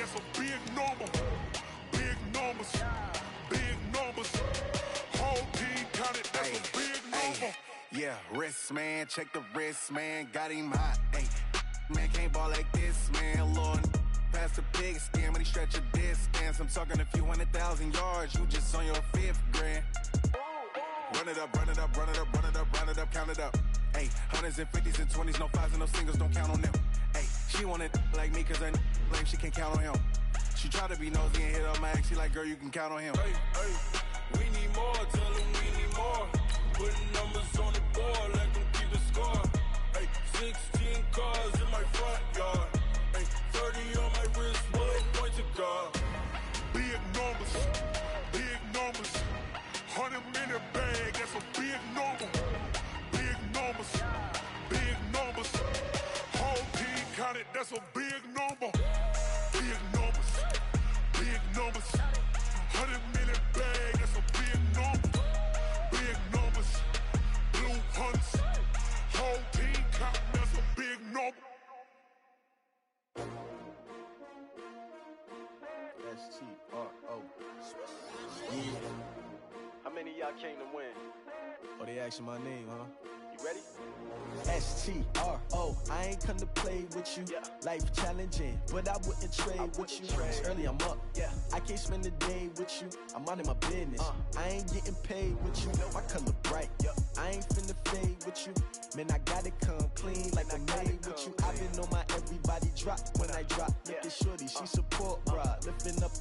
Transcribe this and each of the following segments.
that's a big number. Big numbers, big numbers. Whole team counted, that's a big number. Yeah, wrist, man, check the wrist, man, got him hot. Ay, man, can't ball like this, man, Lord. Past the pig skin, but he stretch a distance. I'm talking a few 100,000 yards, you just on your 5th grand. Run it up, run it up, run it up, run it up, run it up, count it up. Ay, hundreds and 50s and 20s, no 5s and no singles, don't count on them. Ay, she want it like me, cause her lame, she can't count on him. She try to be nosy and hit up my ex, she like, girl, you can count on him. Hey, hey, we need more, tell them we need more. Putting numbers on the board, let them keep the score. Hey, 16 cars in my front yard. Hey, 30 on my wrist, one point to God. Big numbers, big numbers. 100 minute bag, that's a big number. Big numbers, big numbers. Whole team counted, that's a big number. Big numbers, big numbers. 100 minute bag, that's a big number. Big numbers, blue hunts. Whole team counting, that's a big number. S-T-R-O. How many of y'all came to win? Oh, they asking my name, huh? You ready? S-T-R-O. I ain't come to play with you. Yeah. Life challenging, but I wouldn't trade with you. It's early, I'm up. Yeah. I can't spend the day with you. I'm minding my business. I ain't getting paid with you. My color bright. Yeah. I ain't finna fade with you. Man, I gotta come clean like I'm made with you. I've been on my everybody drop when I drop. Look at shorty, she support ride. Lifting up,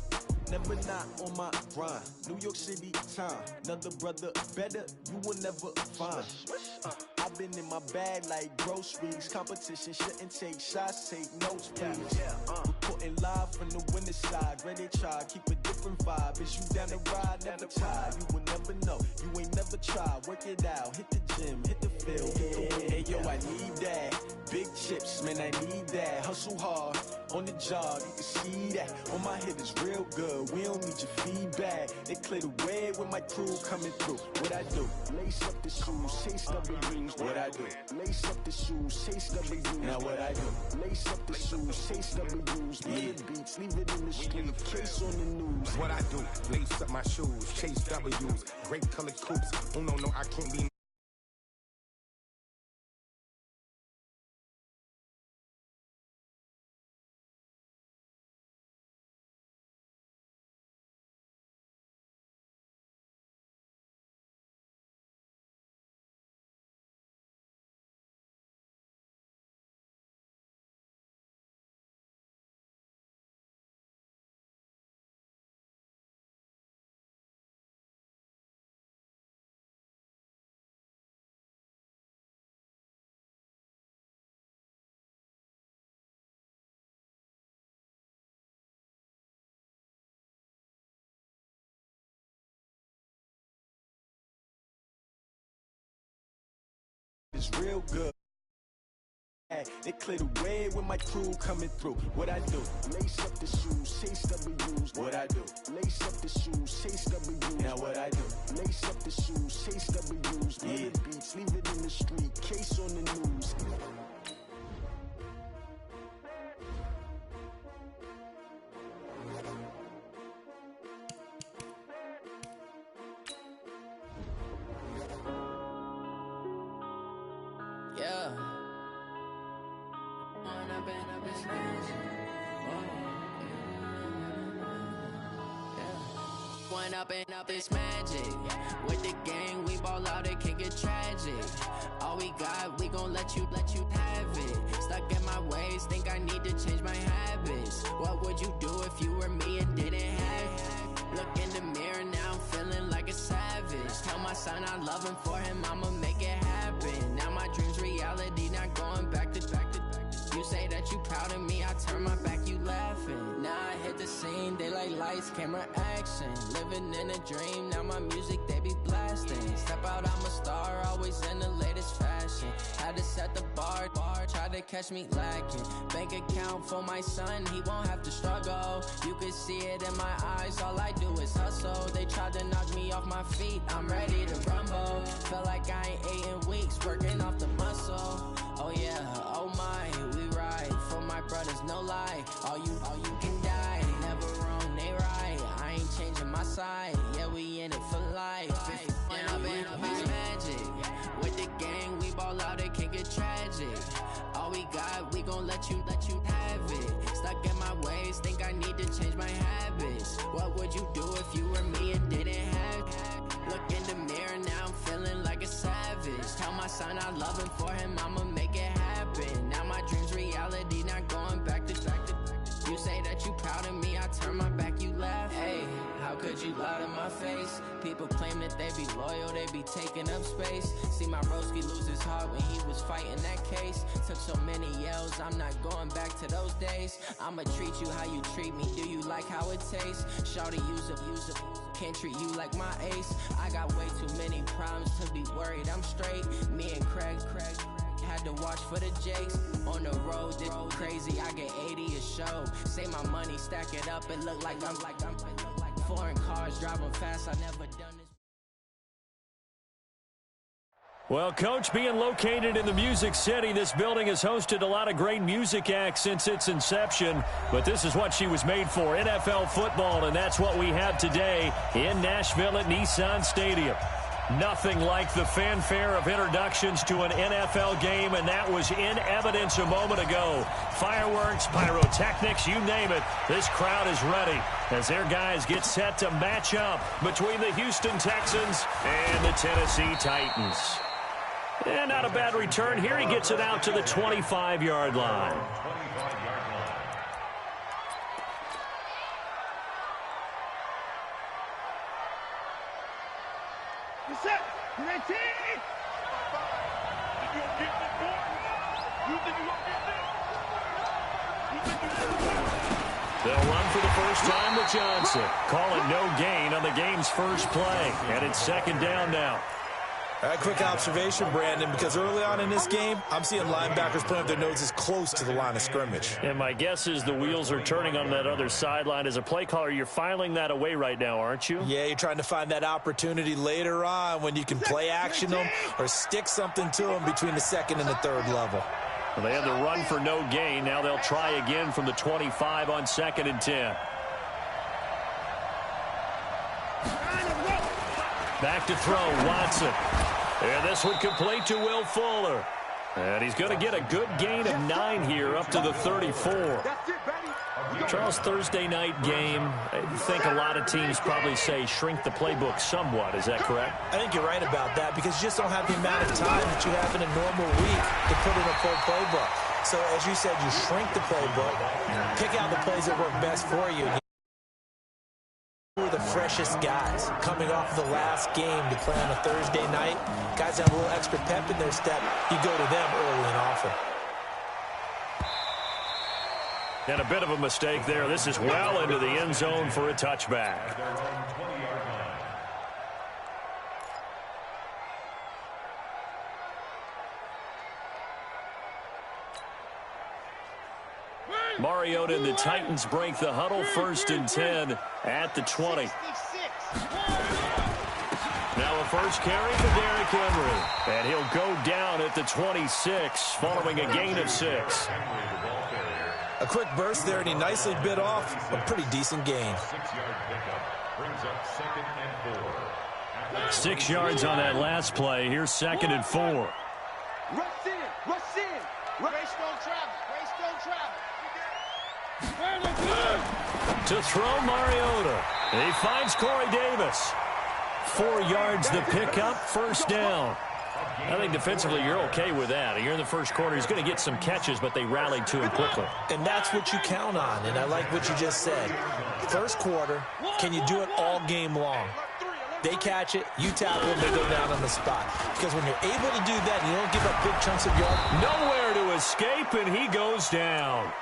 never not on my grind. New York City time. Another brother better, you will never find. I've been in my bag like groceries. Competition shouldn't take shots, take notes, please. Reporting live from the winning side. Ready to try, keep a different vibe. Is you down the ride, never tired. You will never know, you ain't never tried. Work it out, hit the gym, hit the field, hit the win. Hey yo, I need that. Big chips, man, I need that. Hustle hard, on the job, you can see that. On my head is real good, we don't need your feedback. They clear the way with my crew coming through. What I do? Lace up the shoes, chase W's. What I do? Lace up the shoes, chase W's. Now what I do? Lace up the shoes, chase W's. Little beats, leave it in the street, case on the news. What I do? Lace up my shoes, chase W's. Great colored coupes. Oh no, I can't be. It's real good. They clear the way with my crew coming through. What I do? Lace up the shoes, chase W's. What I do? Lace up the shoes, chase W's. Now what I do? Lace up the shoes, chase W's. Little beats, leave it in the street, case on the news. Yeah. One up and up is magic. With the gang, we ball out, it can get tragic. All we got, we gon' let you have it. Stuck in my ways, think I need to change my habits. What would you do if you were me and didn't have it? Look in the mirror, now I'm feeling like a savage. Tell my son I love him, for him I'ma make it happen. Now my dream's reality, not going back to. You say that you proud of me, I turn my back, you laughing. Now I hit the scene, they like lights, camera, action. Living in a dream, now my music, they be blasting. Step out, I'm a star, always in the latest fashion. Had to set the bar, try to catch me lacking. Bank account for my son, he won't have to struggle. You can see it in my eyes, all I do is hustle. They tried to knock me off my feet, I'm ready to rumble. Felt like I ain't ate in weeks, working off the muscle. Oh yeah, oh my, we ride for my brothers, no lie. All you can die. life. It's magic. With the gang, we ball out, it can get tragic. All we got, we gon' let you have it. Stuck in my ways, think I need to change my habits. What would you do if you were me and didn't have it? Look in the mirror, now I'm feeling like a savage. Tell my son I love him, for him I'ma make it happen. Now my dream's reality, not going back to. You say that you proud of me, I turn my back, you laugh. Hey, how could you lie to my face? People claim that they be loyal, they be taking up space. See my broski lose his heart when he was fighting that case. Took so many yells, I'm not going back to those days. I'ma treat you how you treat me, do you like how it tastes? Shawty, use it, can't treat you like my ace. I got way too many problems to be worried, I'm straight. Me and Craig had to watch for the Jakes. On the road, this crazy, I get 80 a show. Say my money, stack it up, it look like I'm foreign cars, driving fast, I never done this. Well, Coach, being located in the Music City, this building has hosted a lot of great music acts since its inception, but this is what she was made for, NFL football, and that's what we have today in Nashville at Nissan Stadium. Nothing like the fanfare of introductions to an NFL game, and that was in evidence a moment ago. Fireworks, pyrotechnics, you name it. This crowd is ready as their guys get set to match up between the Houston Texans and the Tennessee Titans. And not a bad return here. He gets it out to the 25-yard line. They'll run for the first time with Johnson. Call it no gain on the game's first play. And it's second down now. A quick observation, Brandon, because early on in this game, I'm seeing linebackers putting up their noses close to the line of scrimmage. And my guess is the wheels are turning on that other sideline. As a play caller, you're filing that away right now, aren't you? Yeah, you're trying to find that opportunity later on when you can play action them or stick something to them between the second and the third level. Well, they had the run for no gain. Now they'll try again from the 25 on 2nd and 10. Back to throw, Watson. And this one complete to Will Fuller. And he's going to get a good gain of 9 here up to the 34. Charles, Thursday night game, I think a lot of teams probably say shrink the playbook somewhat. Is that correct? I think you're right about that because you just don't have the amount of time that you have in a normal week to put in a full playbook. So as you said, you shrink the playbook, pick out the plays that work best for you. Who are the freshest guys coming off the last game to play on a Thursday night? Guys have a little extra pep in their step. You go to them early and often. And a bit of a mistake there. This is well into the end zone for a touchback. Mariota and the Titans break the huddle, 1st and 10 at the 20. Now a first carry for Derrick Henry. And he'll go down at the 26 following a gain of 6. A quick burst there, and he nicely bit off a pretty decent gain. 6 yards on that last play. Here's 2nd and 4. Rush in, rush in. Race don't travel. To throw, Mariota. He finds Corey Davis. 4 yards the pickup, 1st down. I think defensively you're okay with that. You're in the first quarter. He's going to get some catches, but they rallied to him quickly. And that's what you count on, and I like what you just said. First quarter, can you do it all game long? They catch it, you tackle them, they go down on the spot. Because when you're able to do that, you don't give up big chunks of yard. Nowhere to escape, and he goes down.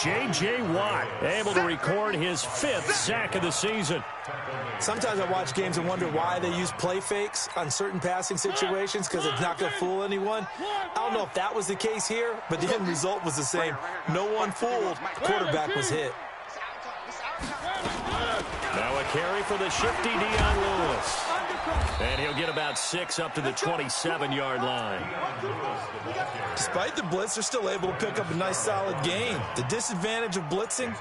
J.J. Watt able to record his 5th sack of the season. Sometimes I watch games and wonder why they use play fakes on certain passing situations because it's not going to fool anyone. I don't know if that was the case here, but the end result was the same. No one fooled. The quarterback was hit. Now a carry for the shifty Dion Lewis. And he'll get about 6 up to the 27-yard line. Despite the blitz, they're still able to pick up a nice solid gain. The disadvantage of blitzing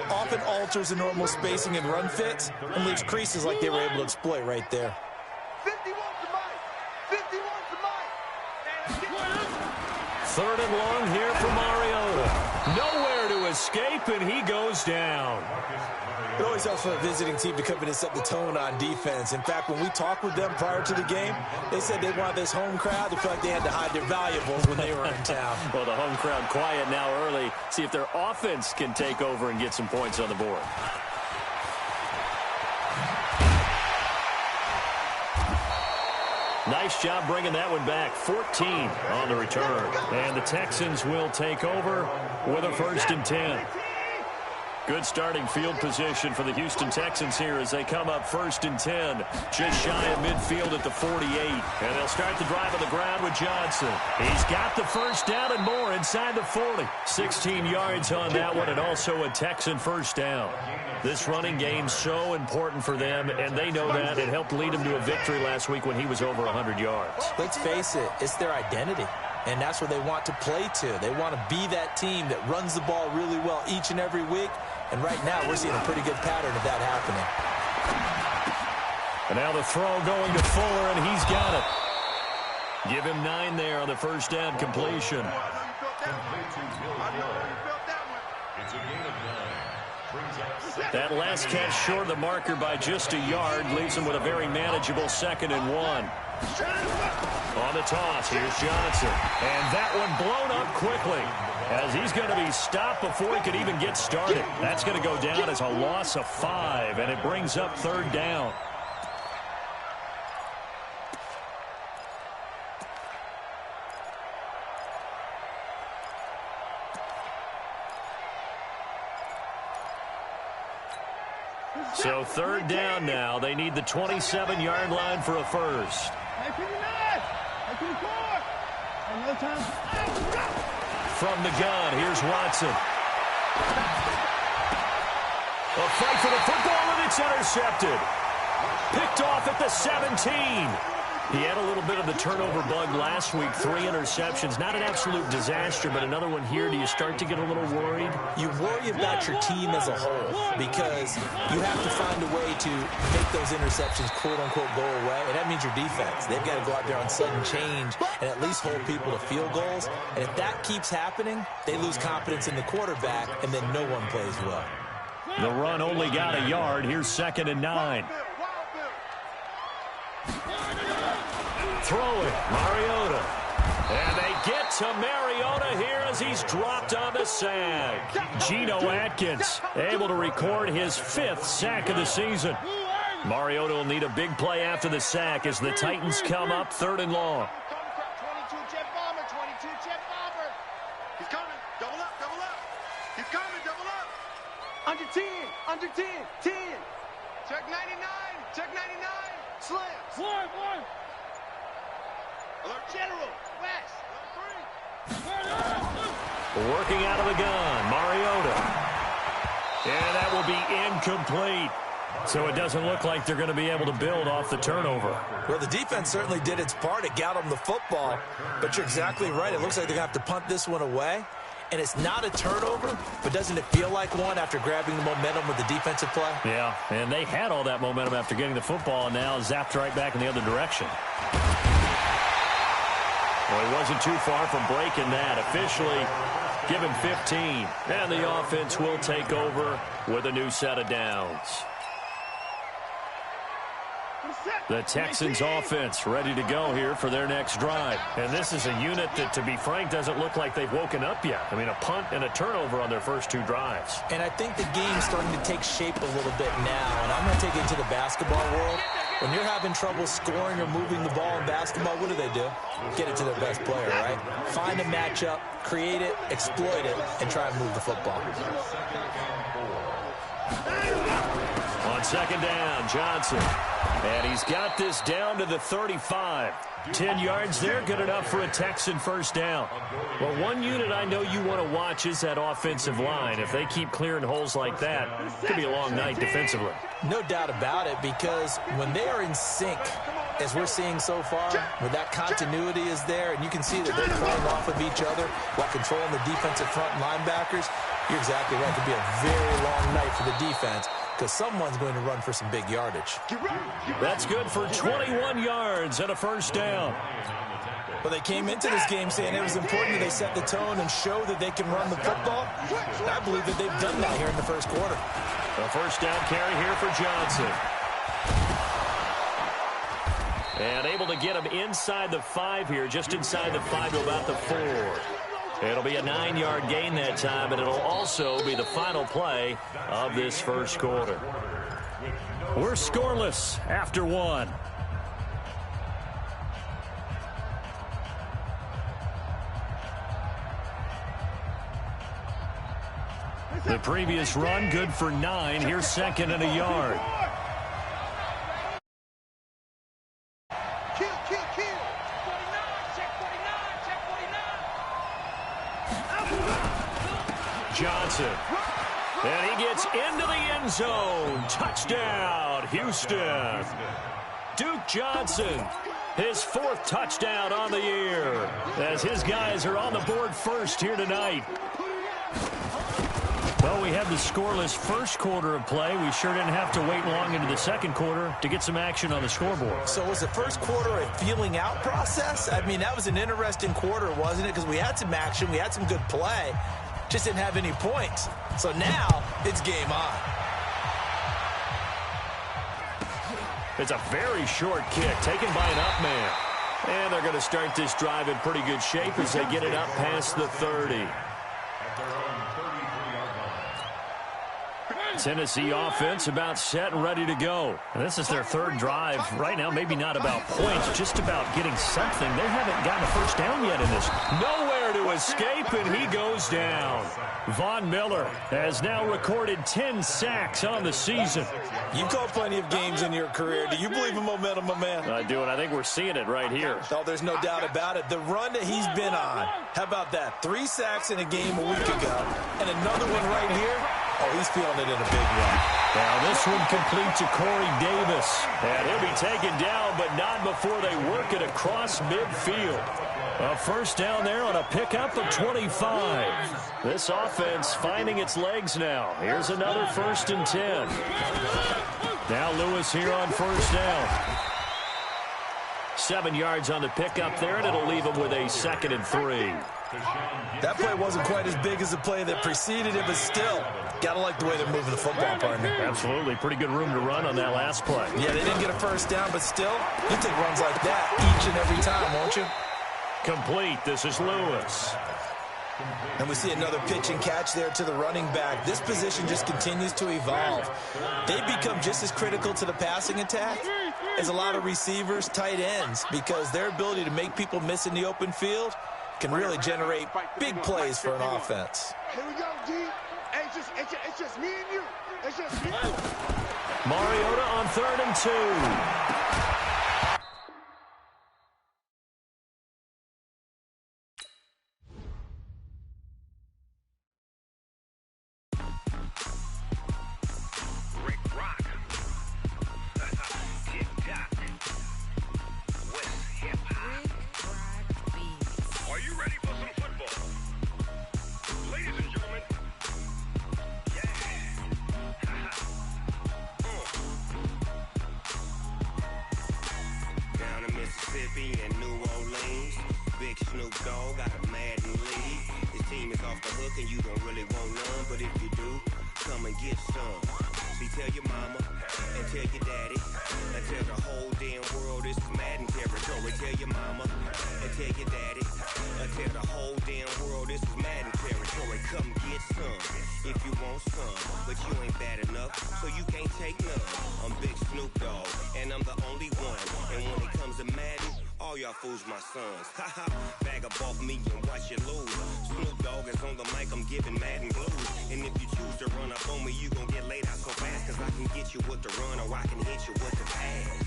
often alters the normal spacing and run fits and leaves creases like they were able to exploit right there. 3rd and long here for Mariota. Nowhere to escape, and he goes down. It always helps for a visiting team to come in and set the tone on defense. In fact, when we talked with them prior to the game, they said they wanted this home crowd to feel like they had to hide their valuables when they were in town. Well, the home crowd quiet now early. See if their offense can take over and get some points on the board. Nice job bringing that one back. 14 on the return. And the Texans will take over with a 1st and 10. Good starting field position for the Houston Texans here as they come up 1st and 10. Just shy of midfield at the 48. And they'll start the drive on the ground with Johnson. He's got the 1st down and more inside the 40. 16 yards on that one, and also a Texan 1st down. This running game so important for them, and they know that. It helped lead them to a victory last week when he was over 100 yards. Let's face it, it's their identity. And that's where they want to play to. They want to be that team that runs the ball really well each and every week. And right now, we're seeing a pretty good pattern of that happening. And now the throw going to Fuller, and he's got it. Give him 9 there on the 1st down completion. That last catch short of the marker by just a yard leaves him with a very manageable 2nd and 1. On the toss, here's Johnson. And that one blown up quickly as he's going to be stopped before he could even get started. That's going to go down as a loss of 5, and it brings up 3rd down. So 3rd down now. They need the 27-yard line for a 1st. From the gun, here's Watson. A fight for the football, and it's intercepted. Picked off at the 17. He had a little bit of the turnover bug last week. 3 interceptions. Not an absolute disaster, but another one here. Do you start to get a little worried? You worry about your team as a whole because you have to find a way to make those interceptions, quote-unquote, go away. And that means your defense. They've got to go out there on sudden change and at least hold people to field goals. And if that keeps happening, they lose confidence in the quarterback, and then no one plays well. The run only got a yard. Here's 2nd and 9. Throw it, Mariota. And they get to Mariota here as he's dropped on the sack. Geno Atkins able to record his 5th sack of the season. Mariota will need a big play after the sack as the Titans come up 3rd and long. 22-jet bomber, 22-jet bomber. He's coming, double up, double up. He's coming, double up. Under 10, under 10, 10. Check 99, check 99. Slam. Slam, boy. Alert General, West. Working out of the gun, Mariota. And that will be incomplete. So it doesn't look like they're going to be able to build off the turnover. Well, the defense certainly did its part. It got them the football. But you're exactly right. It looks like they're going to have to punt this one away. And it's not a turnover, but doesn't it feel like one after grabbing the momentum with the defensive play? Yeah, and they had all that momentum after getting the football, and now zapped right back in the other direction. Well, he wasn't too far from breaking that. Officially, give him 15. And the offense will take over with a new set of downs. The Texans offense ready to go here for their next drive. And this is a unit that, to be frank, doesn't look like they've woken up yet. I mean, a punt and a turnover on their first 2 drives. And I think the game's starting to take shape a little bit now. And I'm going to take it to the basketball world. When you're having trouble scoring or moving the ball in basketball, what do? Get it to their best player, right? Find a matchup, create it, exploit it, and try and move the football. On 2nd down, Johnson. And he's got this down to the 35. 10 yards there, good enough for a Texan 1st down. Well, one unit I know you want to watch is that offensive line. If they keep clearing holes like that, it could be a long night defensively. No doubt about it, because when they are in sync, as we're seeing so far, where that continuity is there, and you can see that they're playing off of each other while controlling the defensive front linebackers, you're exactly right. It could be a very long night for the defense, because someone's going to run for some big yardage. That's good for 21 yards and a 1st down. Well, they came into this game saying it was important that they set the tone and show that they can run the football. And I believe that they've done that here in the first quarter. A first down carry here for Johnson. And able to get him inside the 5 here, just inside the 5 to about the 4. It'll be a 9-yard gain that time, and it'll also be the final play of this first quarter. We're scoreless after 1. The previous run, good for 9. Here's second and a yard. Kill. 49, check 49. Johnson. And he gets into the end zone. Touchdown, Houston. Duke Johnson, his 4th touchdown on the year, as his guys are on the board first here tonight. Well, we had the scoreless first quarter of play. We sure didn't have to wait long into the second quarter to get some action on the scoreboard. So was the first quarter a feeling out process? I mean, that was an interesting quarter, wasn't it? Because we had some action, we had some good play, just didn't have any points. So now it's game on. It's a very short kick taken by an up man. And they're going to start this drive in pretty good shape as they get it up past the 30. Tennessee offense about set and ready to go. And this is their 3rd drive. Right now, maybe not about points, just about getting something. They haven't gotten a first down yet in this. Nowhere to escape, and he goes down. Von Miller has now recorded 10 sacks on the season. You've called plenty of games in your career. Do you believe in momentum, my man? I do, and I think we're seeing it right here. Oh, there's no doubt about it. The run that he's been on, how about that? 3 sacks in a game a week ago, and another one right here. Oh, he's feeling it in a big way. Now this one complete to Corey Davis. And he'll be taken down, but not before they work it across midfield. A first down there on a pickup of 25. This offense finding its legs now. Here's another 1st and 10. Now Lewis here on first down. 7 yards on the pickup there, and it'll leave him with a 2nd and 3. That play wasn't quite as big as the play that preceded it, but still, gotta like the way they're moving the football, partner. Absolutely. Pretty good room to run on that last play. Yeah, they didn't get a first down, but still, you take runs like that each and every time, won't you? Complete. This is Lewis. And we see another pitch and catch there to the running back. This position just continues to evolve. They become just as critical to the passing attack as a lot of receivers, tight ends, because their ability to make people miss in the open field can really generate big plays for an offense. Here we go, D. Hey, it's just me and you. It's just me. Mariota on 3rd and 2. Bag up off me and watch you lose. Snoop Dogg is on the mic, I'm giving Madden blues. And if you choose to run up on me, you gon' get laid out so fast. Cause I can get you with the run or I can hit you with the pass.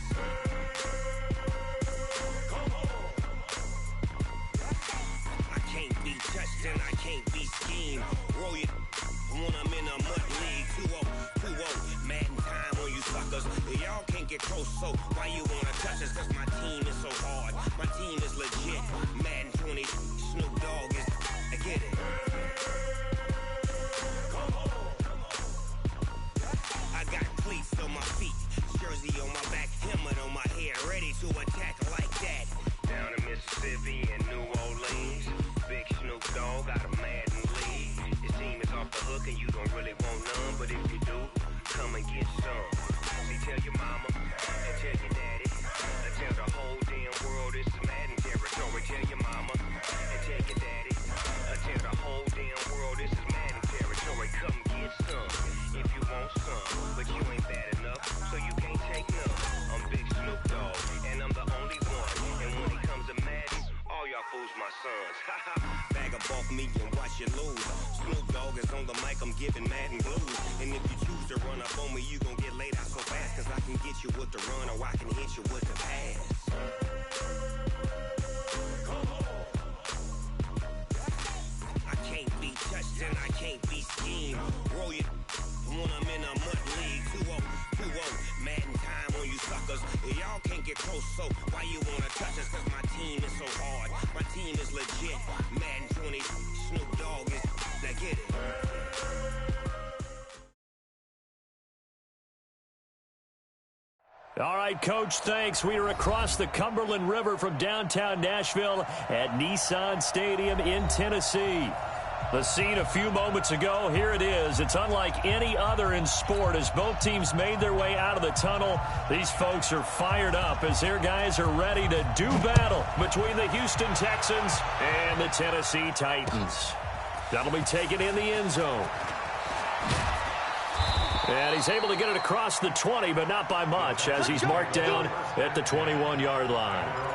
I can't be touched and I can't be schemed. Roll you when I'm in a mud league. 2-0, Madden time on you suckers. Y'all can't get close, so why you wanna touch us? Cause my team is so hard. My team is legit. Madden 20, Snoop Dogg is, I get it. I got cleats on my feet, jersey on my back, helmet on my head, ready to attack like that. Down in Mississippi and New Orleans. Big Snoop Dogg got a Madden league. His team is off the hook and you don't really want none, but if you do, come and get some. See, tell your mama and tell your daddy and tell the whole damn world it's Madden territory. Tell your mama and tell your daddy and tell the whole damn world this is Madden territory. Come get some if you want some, but you ain't bad enough, so you can't take none. I'm Big Snoop Dogg and I'm the only one. And when it comes to Madden, all y'all fools my sons. Bag up off me and watch you lose. Snoop Dogg is on the mic, I'm giving Madden blues. And if you choose to run up on me, you gon' get laid out so fast. Cause I can get you with the run or I can hit you with the pass. I can't be touched and I can't be schemed. Roll you when I'm in a mud league. 2-0, Madden time on you suckers. Y'all can't get close, so why you wanna touch us? Cause my team is so hard. My team is legit. Madden 20, Snoop Dogg is, now get it. All right, Coach, thanks. We are across the Cumberland River from downtown Nashville at Nissan Stadium in Tennessee. The scene a few moments ago, here it is. It's unlike any other in sport as both teams made their way out of the tunnel. These folks are fired up as their guys are ready to do battle between the Houston Texans and the Tennessee Titans. That'll be taken in the end zone. And he's able to get it across the 20, but not by much as he's marked down at the 21-yard line.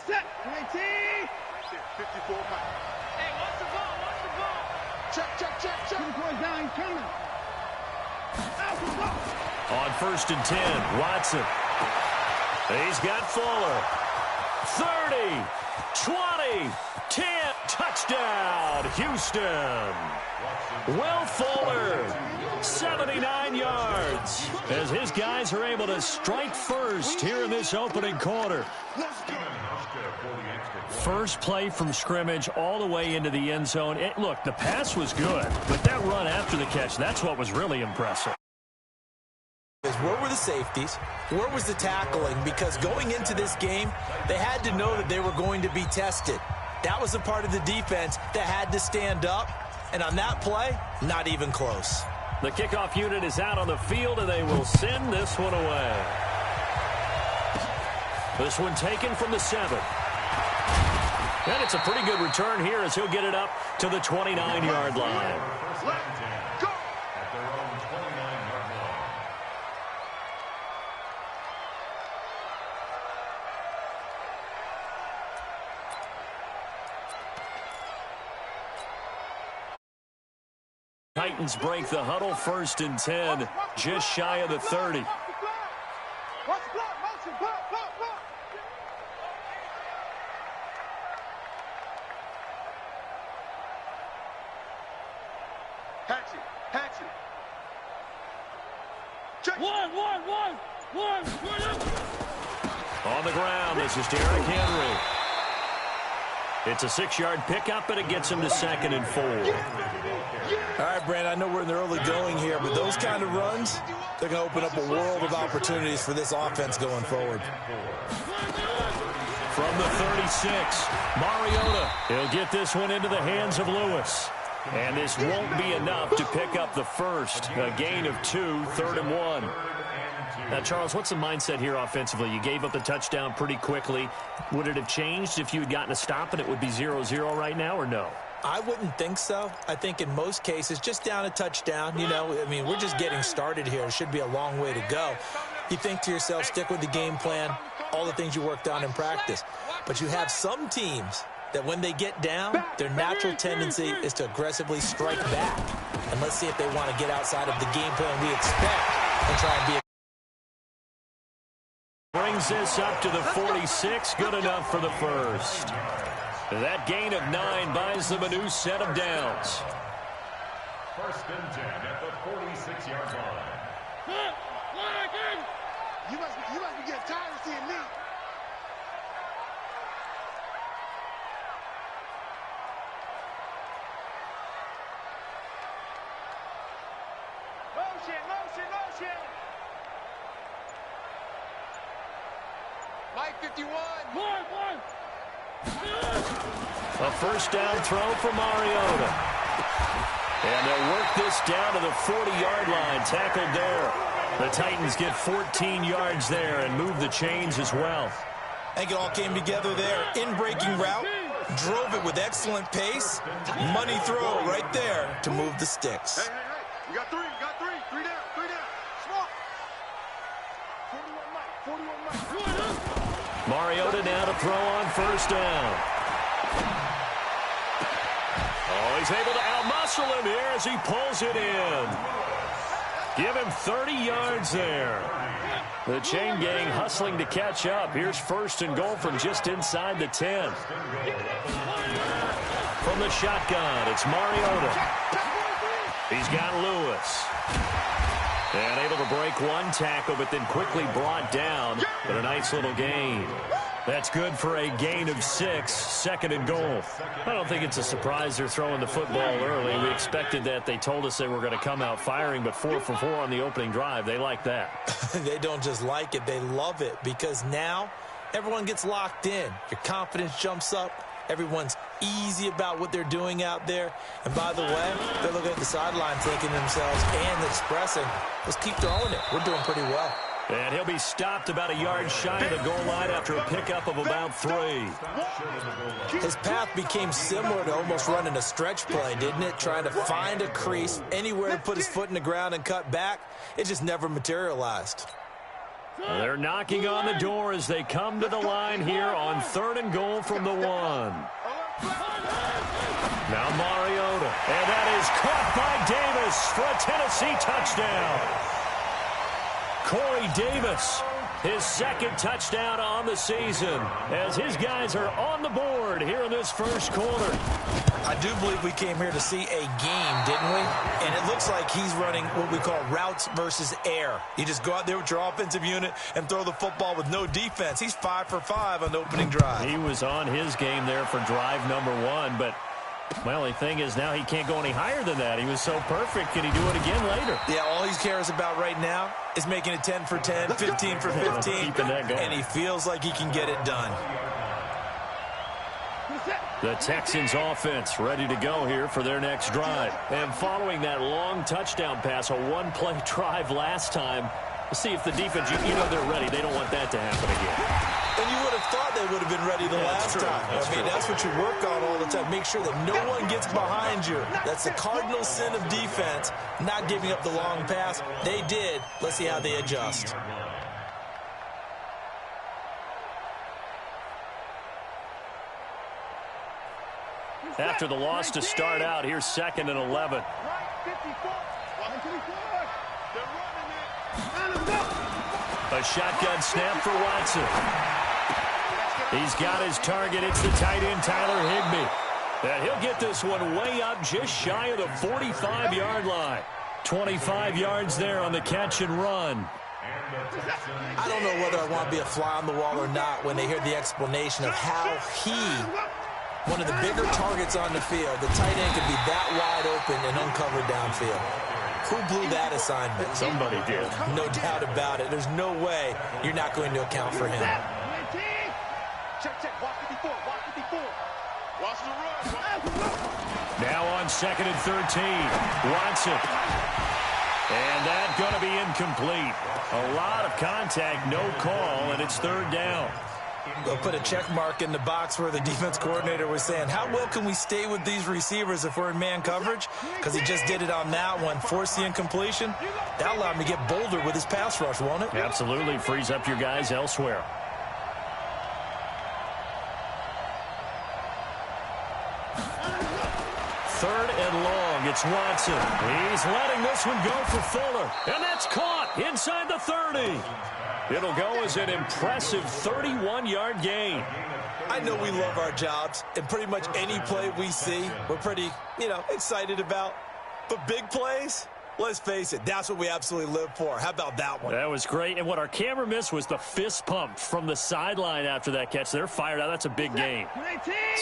set. 19. 54 miles. Hey, watch the ball, watch the ball. Check. Two points down, he's coming. Out the ball. On 1st and 10, Watson. He's got Fuller. 30, 20, 10, touchdown, Houston. Will Fuller, 79 yards, as his guys are able to strike first here in this opening quarter. First play from scrimmage all the way into the end zone. Look, the pass was good, but that run after the catch, that's what was really impressive. Where were the safeties? Where was the tackling? Because going into this game, they had to know that they were going to be tested. That was a part of the defense that had to stand up. And on that play, not even close. The kickoff unit is out on the field, and they will send this one away. This one taken from the 7. And it's a pretty good return here as he'll get it up to the 29-yard line. Titans break the huddle, 1st and 10, just shy of the 30. Hatchet. One. On the ground, this is Derrick Henry. It's a 6-yard pickup, and it gets him to 2nd and 4. All right, Brandon, I know we're in the early going here, but those kind of runs, they're going to open up a world of opportunities for this offense going forward. From the 36, Mariota. He'll get this one into the hands of Lewis. And this won't be enough to pick up the first. A gain of 2, 3rd and 1. Now, Charles, what's the mindset here offensively? You gave up the touchdown pretty quickly. Would it have changed if you had gotten a stop and it would be 0-0 right now, or no? I wouldn't think so. I think in most cases, just down a touchdown, we're just getting started here. It should be a long way to go. You think to yourself, stick with the game plan, all the things you worked on in practice. But you have some teams that when they get down, their natural tendency is to aggressively strike back. And let's see if they want to get outside of the game plan we expect and try and be brings this up to the 46, good enough for the first. That gain of 9 buys them a new set of downs. 1st and 10 at the 46-yard line. You must be getting tired of seeing me. Motion. Mike 51. One. A 1st down throw for Mariota. And they'll work this down to the 40-yard line, tackled there. The Titans get 14 yards there and move the chains as well. I think it all came together there. In-breaking route, drove it with excellent pace. Money throw right there to move the sticks. Hey. You got three. Three down. Smart. 41 Mike. Mariota now to throw on 1st down. Oh, he's able to outmuscle him here as he pulls it in. Give him 30 yards there. The chain gang hustling to catch up. Here's 1st and goal from just inside the 10. From the shotgun, it's Mariota. He's got Lewis. And able to break one tackle, but then quickly brought down. But a nice little gain. That's good for a gain of 6, 2nd and goal. I don't think it's a surprise they're throwing the football early. We expected that. They told us they were going to come out firing, but 4 for 4 on the opening drive. They like that. They don't just like it, they love it, because now everyone gets locked in. Your confidence jumps up. Everyone's easy about what they're doing out there. And by the way, they're looking at the sideline thinking to themselves and expressing, let's keep throwing it. We're doing pretty well. And he'll be stopped about a yard shy of the goal line after a pickup of about 3. His path became similar to almost running a stretch play, didn't it? Trying to find a crease, anywhere to put his foot in the ground and cut back. It just never materialized. They're knocking on the door as they come to the line here on 3rd and goal from the 1. Now Mariota, and that is caught by Davis for a Tennessee touchdown. Corey Davis, his 2nd touchdown on the season, as his guys are on the board here in this first quarter. I do believe we came here to see a game, didn't we? And it looks like he's running what we call routes versus air. You just go out there with your offensive unit and throw the football with no defense. He's 5 for 5 on the opening drive. He was on his game there for drive number 1, but my only thing is now he can't go any higher than that. He was so perfect. Can he do it again later? Yeah, all he cares about right now is making it 10 for 10, 15 for 15, keeping that going. And he feels like he can get it done. The Texans offense ready to go here for their next drive. And following that long touchdown pass, a 1-play drive last time, let's see if the defense, you know they're ready. They don't want that to happen again. And you would have thought they would have been ready the last time. That's what you work on all the time. Make sure that no one gets behind you. That's the cardinal sin of defense, not giving up the long pass. They did. Let's see how they adjust. After the loss to start out, here's 2nd and 11. A shotgun snap for Watson. He's got his target. It's the tight end, Tyler Higbee. And he'll get this one way up just shy of the 45-yard line. 25 yards there on the catch and run. I don't know whether I want to be a fly on the wall or not when they hear the explanation of how one of the bigger targets on the field, the tight end could be that wide open and uncovered downfield. Who blew that assignment? Somebody did. No doubt about it. There's no way you're not going to account for him. Now on 2nd and 13, Watson. And that's going to be incomplete. A lot of contact, no call, and it's 3rd down. They'll put a check mark in the box where the defense coordinator was saying, how well can we stay with these receivers if we're in man coverage? Because he just did it on that one, forced the incompletion. That allowed him to get bolder with his pass rush, won't it? Absolutely. Frees up your guys elsewhere. Third and long. It's Watson. He's letting this one go for Fuller. And that's caught inside the 30. It'll go as an impressive 31-yard gain. I know we love our jobs, and pretty much any play we see, we're pretty, excited about. But big plays, let's face it, that's what we absolutely live for. How about that one? That was great. And what our camera missed was the fist pump from the sideline after that catch. They're fired out. That's a big gain.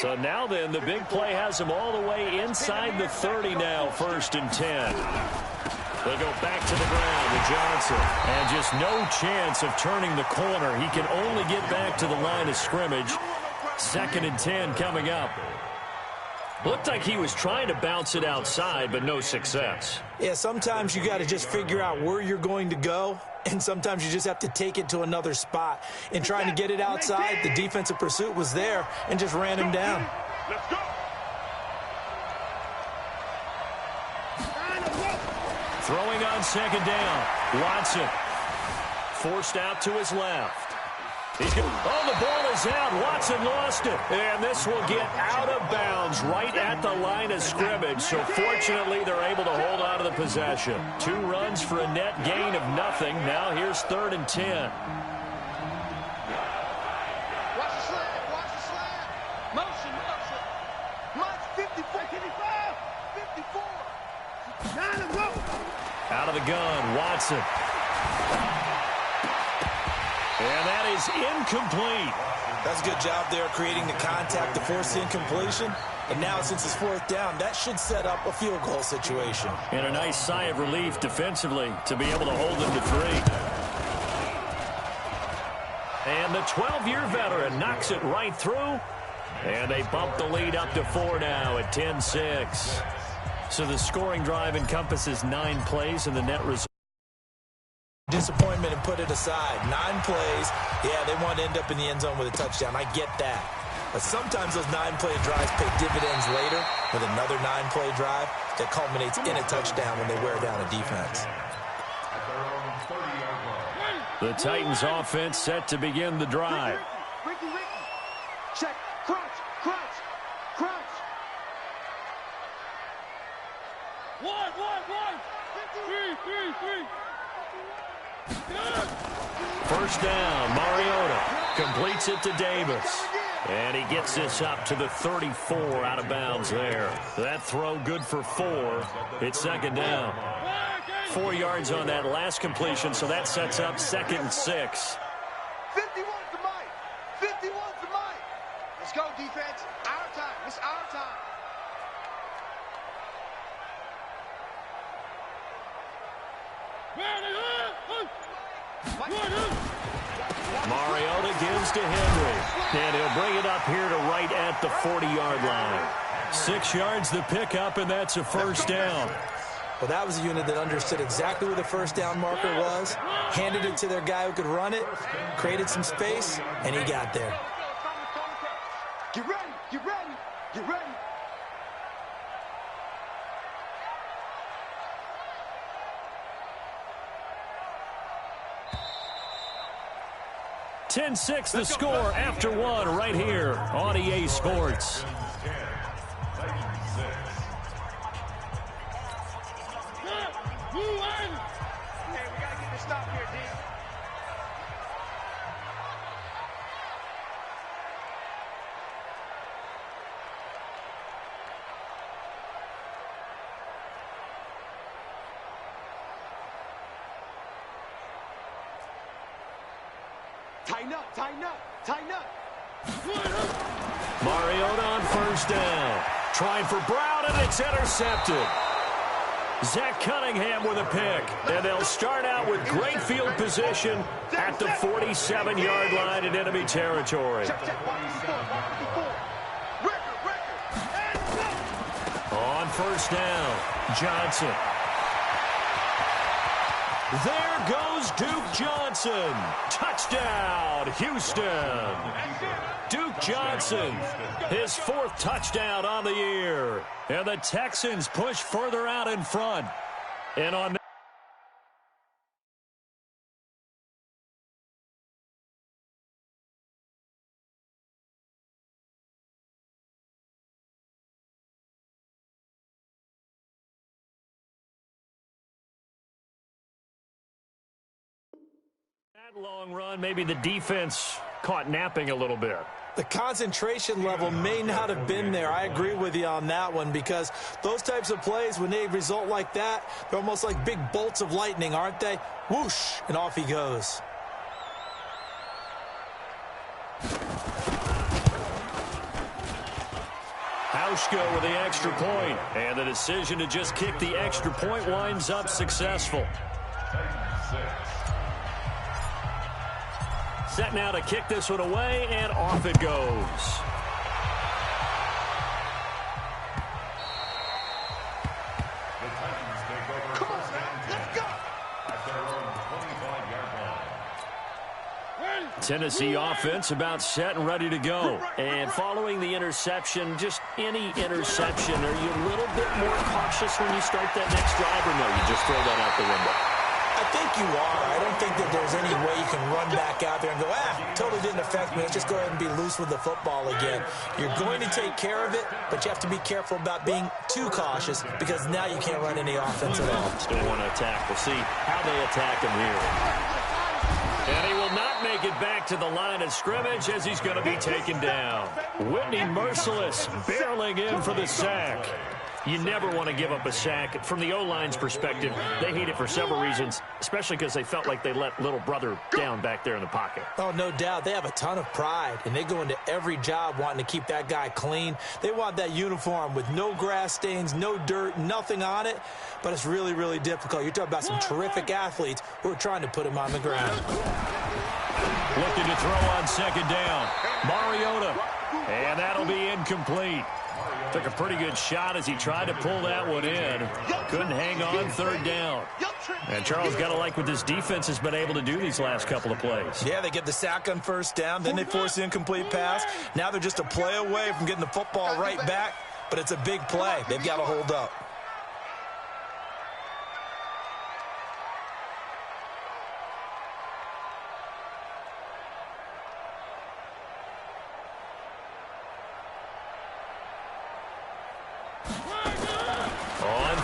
So now then, the big play has them all the way inside the 30 now, 1st and 10. They'll go back to the ground with Johnson. And just no chance of turning the corner. He can only get back to the line of scrimmage. 2nd and 10 coming up. Looked like he was trying to bounce it outside, but no success. Yeah, sometimes you got to just figure out where you're going to go, and sometimes you just have to take it to another spot. In trying to get it outside, the defensive pursuit was there and just ran him down. Let's go. Throwing on 2nd down. Watson forced out to his left. He's good. Oh, the ball is out. Watson lost it. And this will get out of bounds right at the line of scrimmage. So fortunately, they're able to hold on to the possession. 2 runs for a net gain of nothing. Now here's 3rd and 10. Watch the slant. Watch the slant. Motion. March 54, 55, 54. Time to go. Out of the gun, Watson. And that is incomplete. That's a good job there creating the contact to force the incompletion. And now since it's 4th down, that should set up a field goal situation. And a nice sigh of relief defensively to be able to hold them to 3. And the 12-year veteran knocks it right through. And they bump the lead up to 4 now at 10-6. So the scoring drive encompasses 9 plays and the net result. Disappointment and put it aside. 9 plays. Yeah, they want to end up in the end zone with a touchdown. I get that. But sometimes those 9-play drives pay dividends later with another 9-play drive that culminates in a touchdown when they wear down a defense. The Titans offense set to begin the drive. Ricky. Check. Crunch. One. 3. First down, Mariota completes it to Davis. And he gets this up to the 34 out of bounds there. That throw good for 4. It's second down. 4 yards on that last completion, so that sets up 2nd and 6. 51's the mic. 51's the mic. Let's go, defense. Our time. It's our time. Mariota gives to Henry, and he'll bring it up here to right at the 40-yard line. 6 yards the pickup, and that's a first down. Well, that was a unit that understood exactly where the first down marker was, handed it to their guy who could run it, created some space, and he got there. Get ready. 10-6 the score after 1 right here on EA Sports. We got to get this stop here, D. Tighten up. Mariota on first down. Trying for Brown, and it's intercepted. Zach Cunningham with a pick. And they'll start out with great field position at the 47-yard line in enemy territory. On first down, Johnson. There goes Duke Johnson. Touchdown, Houston. Duke Johnson, his 4th touchdown on the year. And the Texans push further out in front. And on that long run, maybe the defense caught napping a little bit. The concentration level may not have been there. I agree with you on that one, because those types of plays, when they result like that, they're almost like big bolts of lightning, aren't they? Whoosh, and off he goes. Hauschka with the extra point, and the decision to just kick the extra point winds up successful. Set now to kick this one away, and off it goes. The Titans take over first and 10 at their own 25-yard line. Tennessee offense about set and ready to go. And following the interception, just any interception, are you a little bit more cautious when you start that next drive, or no, you just throw that out the window? I think you are. I don't think that there's any way you can run back out there and go, totally didn't affect me. Let's just go ahead and be loose with the football again. You're going to take care of it, but you have to be careful about being too cautious, because now you can't run any offense at all. Still want to attack. We'll see how they attack him here. And he will not make it back to the line of scrimmage, as he's going to be taken down. Whitney Merciless barreling in for the sack. You never want to give up a sack. From the O-line's perspective, they hate it for several reasons, especially because they felt like they let little brother down back there in the pocket. Oh, no doubt. They have a ton of pride, and they go into every job wanting to keep that guy clean. They want that uniform with no grass stains, no dirt, nothing on it, but it's really, really difficult. You're talking about some terrific athletes who are trying to put him on the ground. Looking to throw on second down. Mariota, and that'll be incomplete. Took a pretty good shot as he tried to pull that one in. Couldn't hang on third down. And Charles, got to like what this defense has been able to do these last couple of plays. Yeah, they get the sack on first down, then they force the incomplete pass. Now they're just a play away from getting the football right back, but it's a big play. They've got to hold up.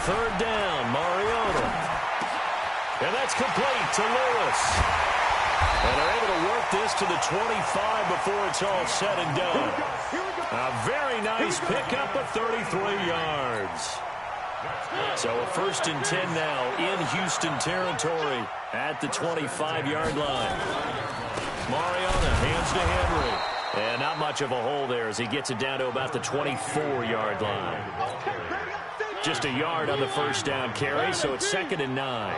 third down. Mariota. And that's complete to Lewis. And they're able to work this to the 25 before it's all said and done. A very nice pickup of 33 yards. So a 1st and 10 now in Houston territory at the 25-yard line. Mariota hands to Henry. And not much of a hole there as he gets it down to about the 24-yard line. Just a yard on the first down carry, so it's 2nd and 9.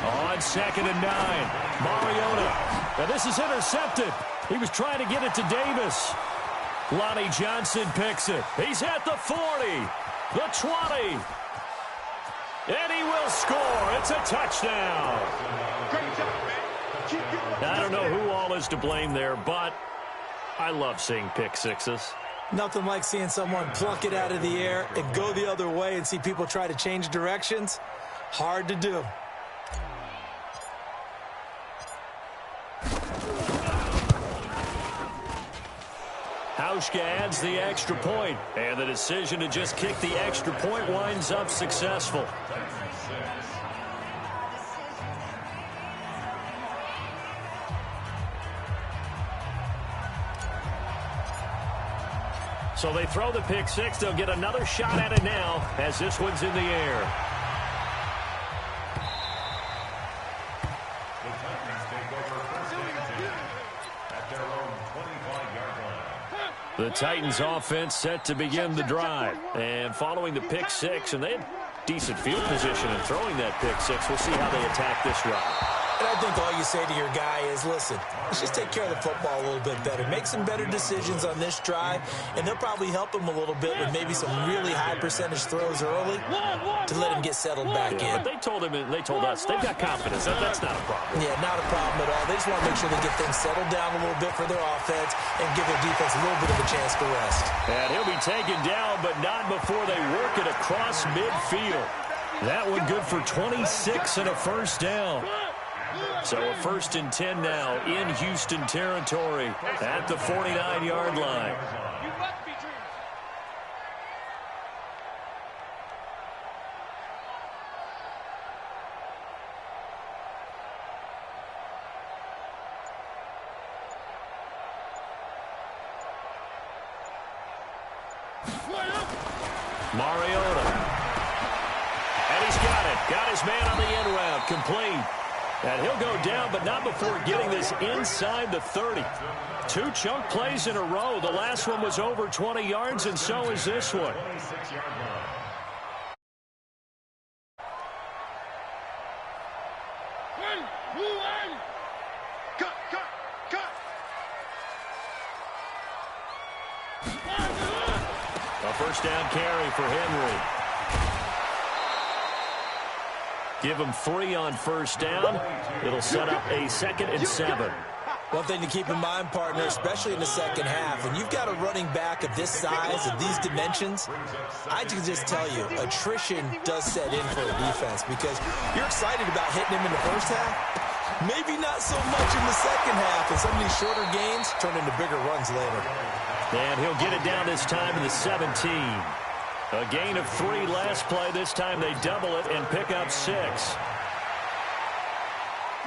On 2nd and 9, Mariota. Now this is intercepted. He was trying to get it to Davis. Lonnie Johnson picks it. He's at the 40, the 20. And he will score. It's a touchdown. I don't know who all is to blame there, but I love seeing pick sixes. Nothing like seeing someone pluck it out of the air and go the other way and see people try to change directions. Hard to do. Hauschka adds the extra point, and the decision to just kick the extra point winds up successful. So they throw the pick six. They'll get another shot at it now as this one's in the air. The Titans take over 1st and 10 at their own 25-yard line. The Titans offense set to begin the drive. And following the pick six, and they had decent field position in throwing that pick six. We'll see how they attack this drive. And I think all you say to your guy is, listen, let's just take care of the football a little bit better. Make some better decisions on this drive, and they'll probably help him a little bit with maybe some really high percentage throws early to let him get settled back in. But they told us they've got confidence. That's not a problem. Yeah, not a problem at all. They just want to make sure they get things settled down a little bit for their offense and give their defense a little bit of a chance to rest. And he'll be taken down, but not before they work it across midfield. That one good for 26 and a first down. So a 1st and 10 now in Houston territory at the 49-yard line. Mariota. And he's got it. Got his man on the end route. Complete. And he'll go down, but not before getting this inside the 30. 2 chunk plays in a row. The last one was over 20 yards, and so is this one. A first down carry for Henry. Give him 3 on first down. It'll set up a 2nd and 7. One thing to keep in mind, partner, especially in the second half, when you've got a running back of this size, of these dimensions, I can just tell you, attrition does set in for a defense because you're excited about hitting him in the first half. Maybe not so much in the second half, and some of these shorter gains turn into bigger runs later. And he'll get it down this time to the 17. A gain of 3 last play. This time they double it and pick up 6.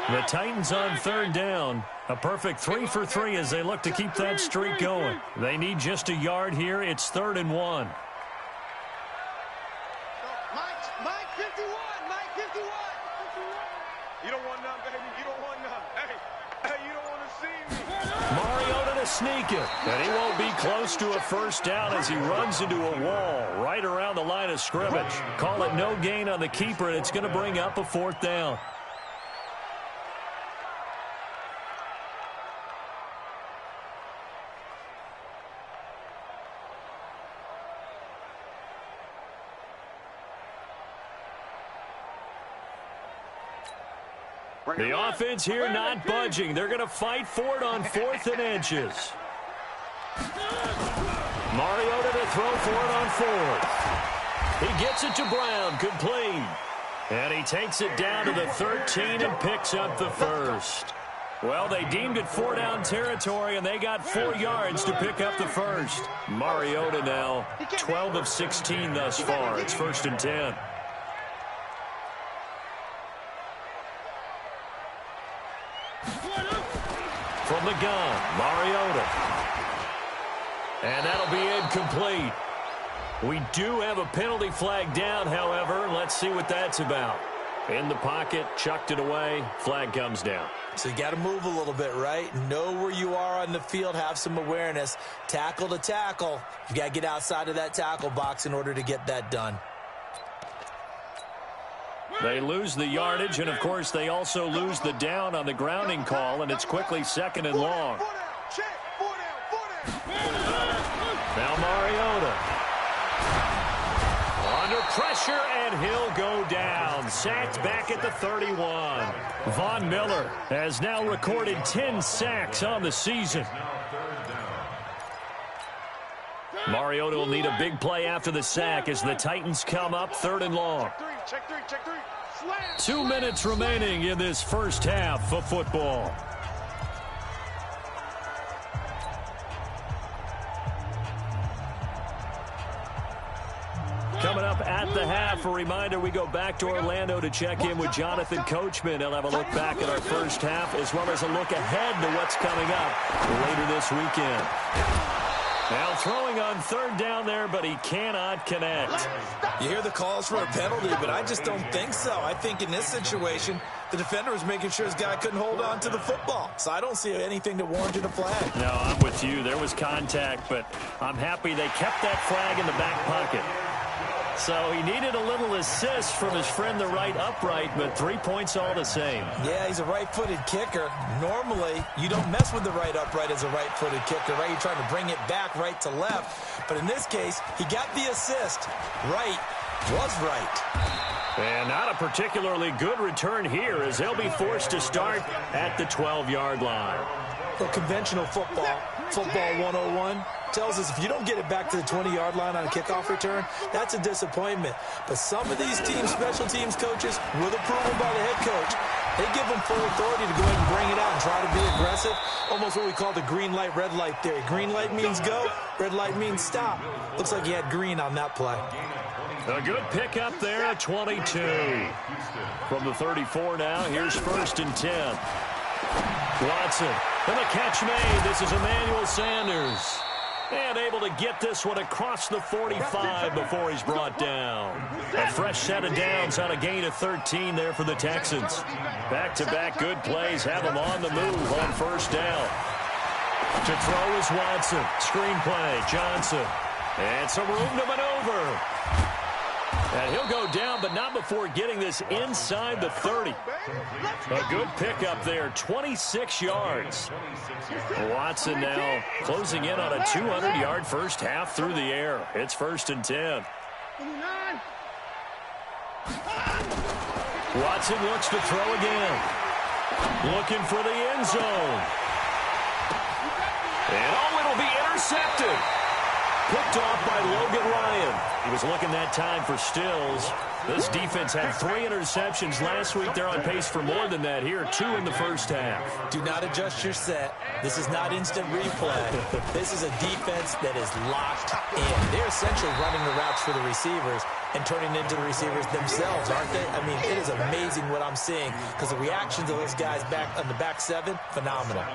The Titans on 3rd down. A perfect 3 for 3 as they look to keep that streak going. They need just a yard here. It's 3rd and 1. Mike 51. Mike 51. You don't want none, baby. You don't want none. Hey, you don't want to see me. Mariota to sneak it. And he won't be close to a first down as he runs into a wall right around the line of scrimmage. Call it no gain on the keeper, and it's going to bring up a 4th down. The offense here not budging. They're going to fight for it on 4th and inches. Mariota to throw for it on 4th. He gets it to Brown, complete. And he takes it down to the 13 and picks up the first. Well, they deemed it 4-down territory, and they got 4 yards to pick up the first. Mariota now 12 of 16 thus far. It's 1st and 10. From the gun, Mariota. And that'll be incomplete. We do have a penalty flag down, however. Let's see what that's about. In the pocket, chucked it away, flag comes down. So you got to move a little bit, right? Know where you are on the field, have some awareness. Tackle to tackle. You got to get outside of that tackle box in order to get that done. They lose the yardage, and, of course, they also lose the down on the grounding call, and it's quickly 2nd and long. Now Mariota. Under pressure, and he'll go down. Sacked back at the 31. Von Miller has now recorded 10 sacks on the season. Mariota will need a big play after the sack as the Titans come up 3rd and long. 2 minutes remaining in this first half of football. Coming up at the half, a reminder, we go back to Orlando to check in with Jonathan Coachman. He'll have a look back at our first half as well as a look ahead to what's coming up later this weekend. Now throwing on 3rd down there, but he cannot connect. You hear the calls for a penalty, but I just don't think so. I think in this situation, the defender was making sure his guy couldn't hold on to the football. So I don't see anything that warranted a flag. No, I'm with you. There was contact, but I'm happy they kept that flag in the back pocket. So he needed a little assist from his friend, the right upright, but 3 points all the same. Yeah, he's a right-footed kicker. Normally, you don't mess with the right upright as a right-footed kicker, right? You're trying to bring it back right to left. But in this case, he got the assist. Right was right. And not a particularly good return here as they'll be forced to start at the 12-yard line. Well, conventional football 101, tells us if you don't get it back to the 20-yard line on a kickoff return, that's a disappointment. But some of these teams, special teams coaches, with approval by the head coach, they give them full authority to go ahead and bring it out and try to be aggressive. Almost what we call the green light, red light theory. Green light means go, red light means stop. Looks like he had green on that play. A good pickup there at 22. From the 34 now, here's 1st and 10. Watson, and the catch made. This is Emmanuel Sanders. And able to get this one across the 45 before he's brought down. A fresh set of downs on a gain of 13 there for the Texans. Back-to-back good plays have them on the move on 1st down. To throw is Watson. Screen play, Johnson. And some room to maneuver. And he'll go down, but not before getting this inside the 30. A good pickup there, 26 yards. Watson now closing in on a 200-yard first half through the air. It's 1st and 10. Watson looks to throw again. Looking for the end zone. And oh, it'll be intercepted. Picked off by Logan Ryan. He was looking that time for Stills. This defense had 3 interceptions last week. They're on pace for more than that here. 2 in the first half. Do not adjust your set. This is not instant replay. This is a defense that is locked in. They're essentially running the routes for the receivers and turning into the receivers themselves, aren't they? I mean, it is amazing what I'm seeing because the reactions of those guys back on the back 7, phenomenal.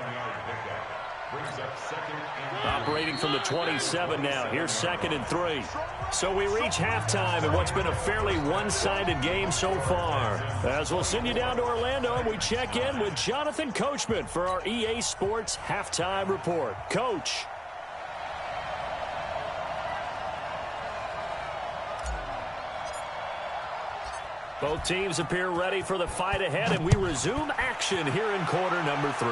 Operating from the 27 now. Here's 2nd and 3. So we reach halftime in what's been a fairly one-sided game so far. As we'll send you down to Orlando and we check in with Jonathan Coachman for our EA Sports Halftime Report. Coach. Both teams appear ready for the fight ahead, and we resume action here in quarter number 3.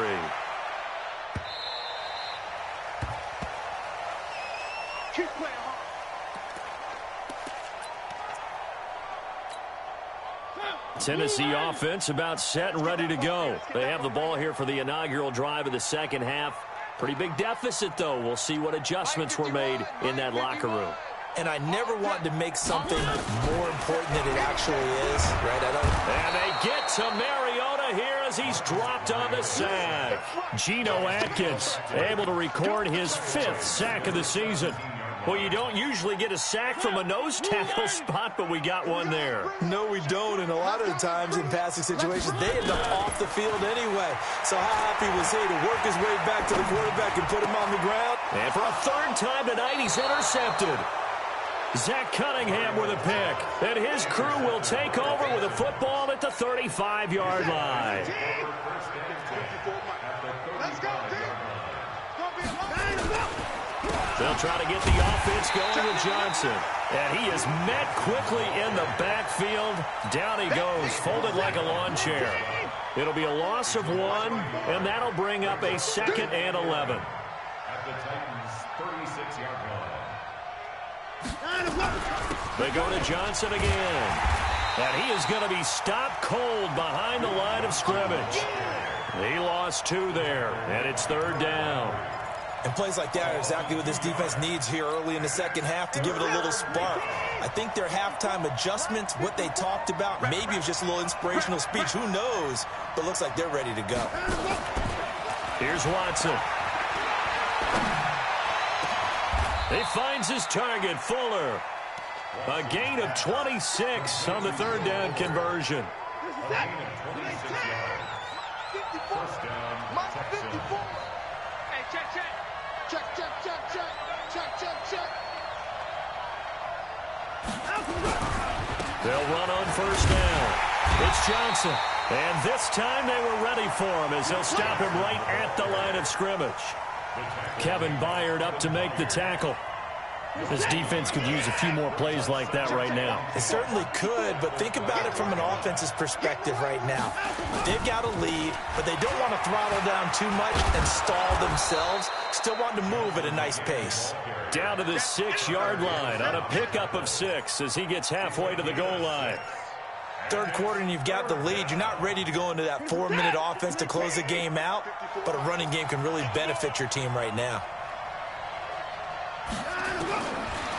Tennessee offense about set and ready to go. They have the ball here for the inaugural drive of the second half. Pretty big deficit, though. We'll see what adjustments were made in that locker room. And I never want to make something more important than it actually is, right? And they get to Mariota, of here as he's dropped on the sack. Geno Atkins able to record his 5th sack of the season. Well, you don't usually get a sack from a nose tackle spot, but we got one there. No, we don't, and a lot of the times in passing situations, they end up off the field anyway. So how happy was he to work his way back to the quarterback and put him on the ground? And for a 3rd time tonight, he's intercepted. Zach Cunningham with a pick, and his crew will take over with a football at the 35-yard line. Let's go, team. They'll try to get the offense going with Johnson. And he is met quickly in the backfield. Down he goes, folded like a lawn chair. It'll be a loss of 1, and that'll bring up a 2nd and 11. At the Titans' 36-yard line. They go to Johnson again. And he is going to be stopped cold behind the line of scrimmage. He lost 2 there, and it's 3rd down. And plays like that are exactly what this defense needs here early in the second half to give it a little spark. I think their halftime adjustments, what they talked about, maybe it was just a little inspirational speech. Who knows? But looks like they're ready to go. Here's Watson. He finds his target, Fuller. A gain of 26 on the 3rd down conversion. First down, Texans. Hey, check. Check. They'll run on 1st down. It's Johnson. And this time they were ready for him as they'll stop him right at the line of scrimmage. Kevin Byard up to make the tackle. This defense could use a few more plays like that right now. It certainly could, but think about it from an offense's perspective right now. They've got a lead, but they don't want to throttle down too much and stall themselves. Still want to move at a nice pace. Down to the 6-yard line on a pickup of 6 as he gets halfway to the goal line. 3rd quarter and you've got the lead. You're not ready to go into that 4-minute offense to close the game out, but a running game can really benefit your team right now.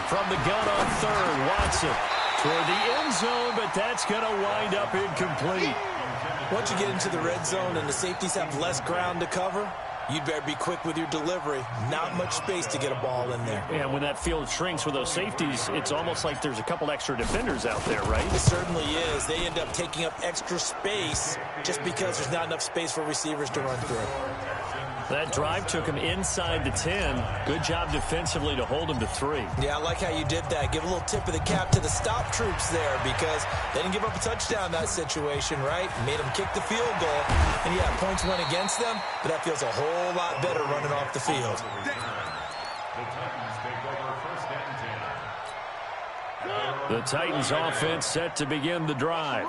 From the gun on 3rd, Watson toward the end zone, but that's going to wind up incomplete. Once you get into the red zone and the safeties have less ground to cover, you'd better be quick with your delivery. Not much space to get a ball in there. And when that field shrinks with those safeties, it's almost like there's a couple extra defenders out there, right? It certainly is. They end up taking up extra space just because there's not enough space for receivers to run through. That drive took him inside the 10. Good job defensively to hold him to 3. Yeah, I like how you did that. Give a little tip of the cap to the stop troops there because they didn't give up a touchdown in that situation, right? Made them kick the field goal. And, yeah, points went against them, but that feels a whole lot better running off the field. The Titans take over 1st and 10. The Titans offense set to begin the drive.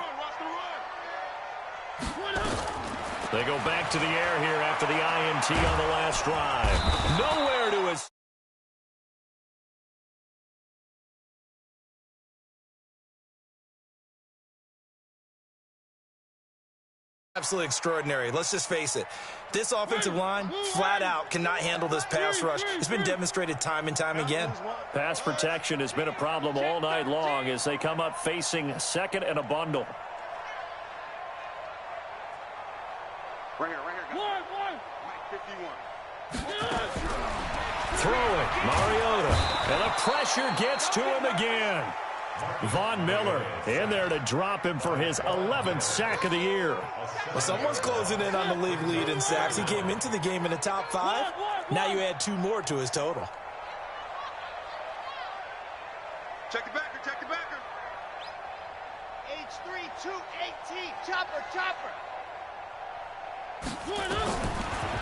They go back to the air here after the INT on the last drive. Nowhere to his... Absolutely extraordinary. Let's just face it. This offensive line, flat out, cannot handle this pass rush. It's been demonstrated time and time again. Pass protection has been a problem all night long as they come up facing 2nd and a bundle. Right here. One. 51. Throwing, Mariota. And the pressure gets to him again. Von Miller in there to drop him for his 11th sack of the year. Well, someone's closing in on the league lead in sacks. He came into the game in the top 5. Now you add 2 more to his total. Check the backer. H3 218. Chopper.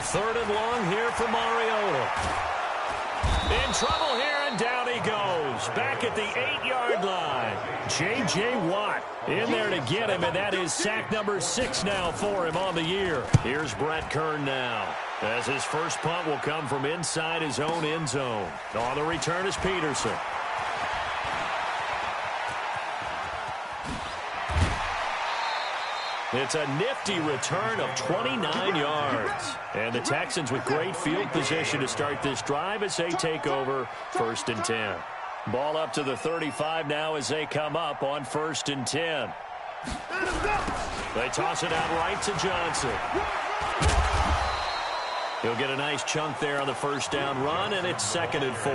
3rd and long here for Mariota. In trouble here, and down he goes. Back at the 8-yard line. J.J. Watt in there to get him, and that is sack number 6 now for him on the year. Here's Brett Kern now, as his first punt will come from inside his own end zone. On the return is Peterson. It's a nifty return of 29 yards. And the Texans with great field position to start this drive as they take over 1st and 10. Ball up to the 35 now as they come up on 1st and 10. They toss it out right to Johnson. He'll get a nice chunk there on the first down run, and it's 2nd and 4.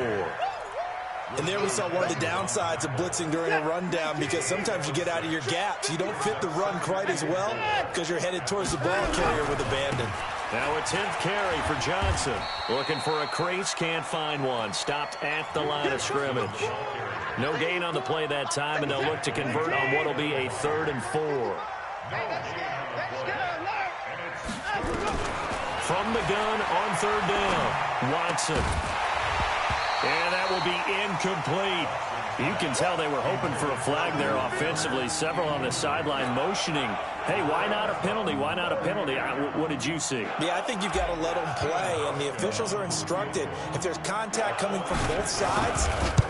And there we saw one of the downsides of blitzing during a rundown, because sometimes you get out of your gaps. You don't fit the run quite as well because you're headed towards the ball carrier with abandon. Now a 10th carry for Johnson. Looking for a crease, can't find one. Stopped at the line of scrimmage. No gain on the play that time, and they'll look to convert on what will be a 3rd and 4. From the gun on 3rd down, Watson. And that will be incomplete. You can tell they were hoping for a flag there offensively. Several on the sideline motioning, hey, why not a penalty? Why not a penalty? What did you see? Yeah, I think you've got to let them play, and the officials are instructed, if there's contact coming from both sides,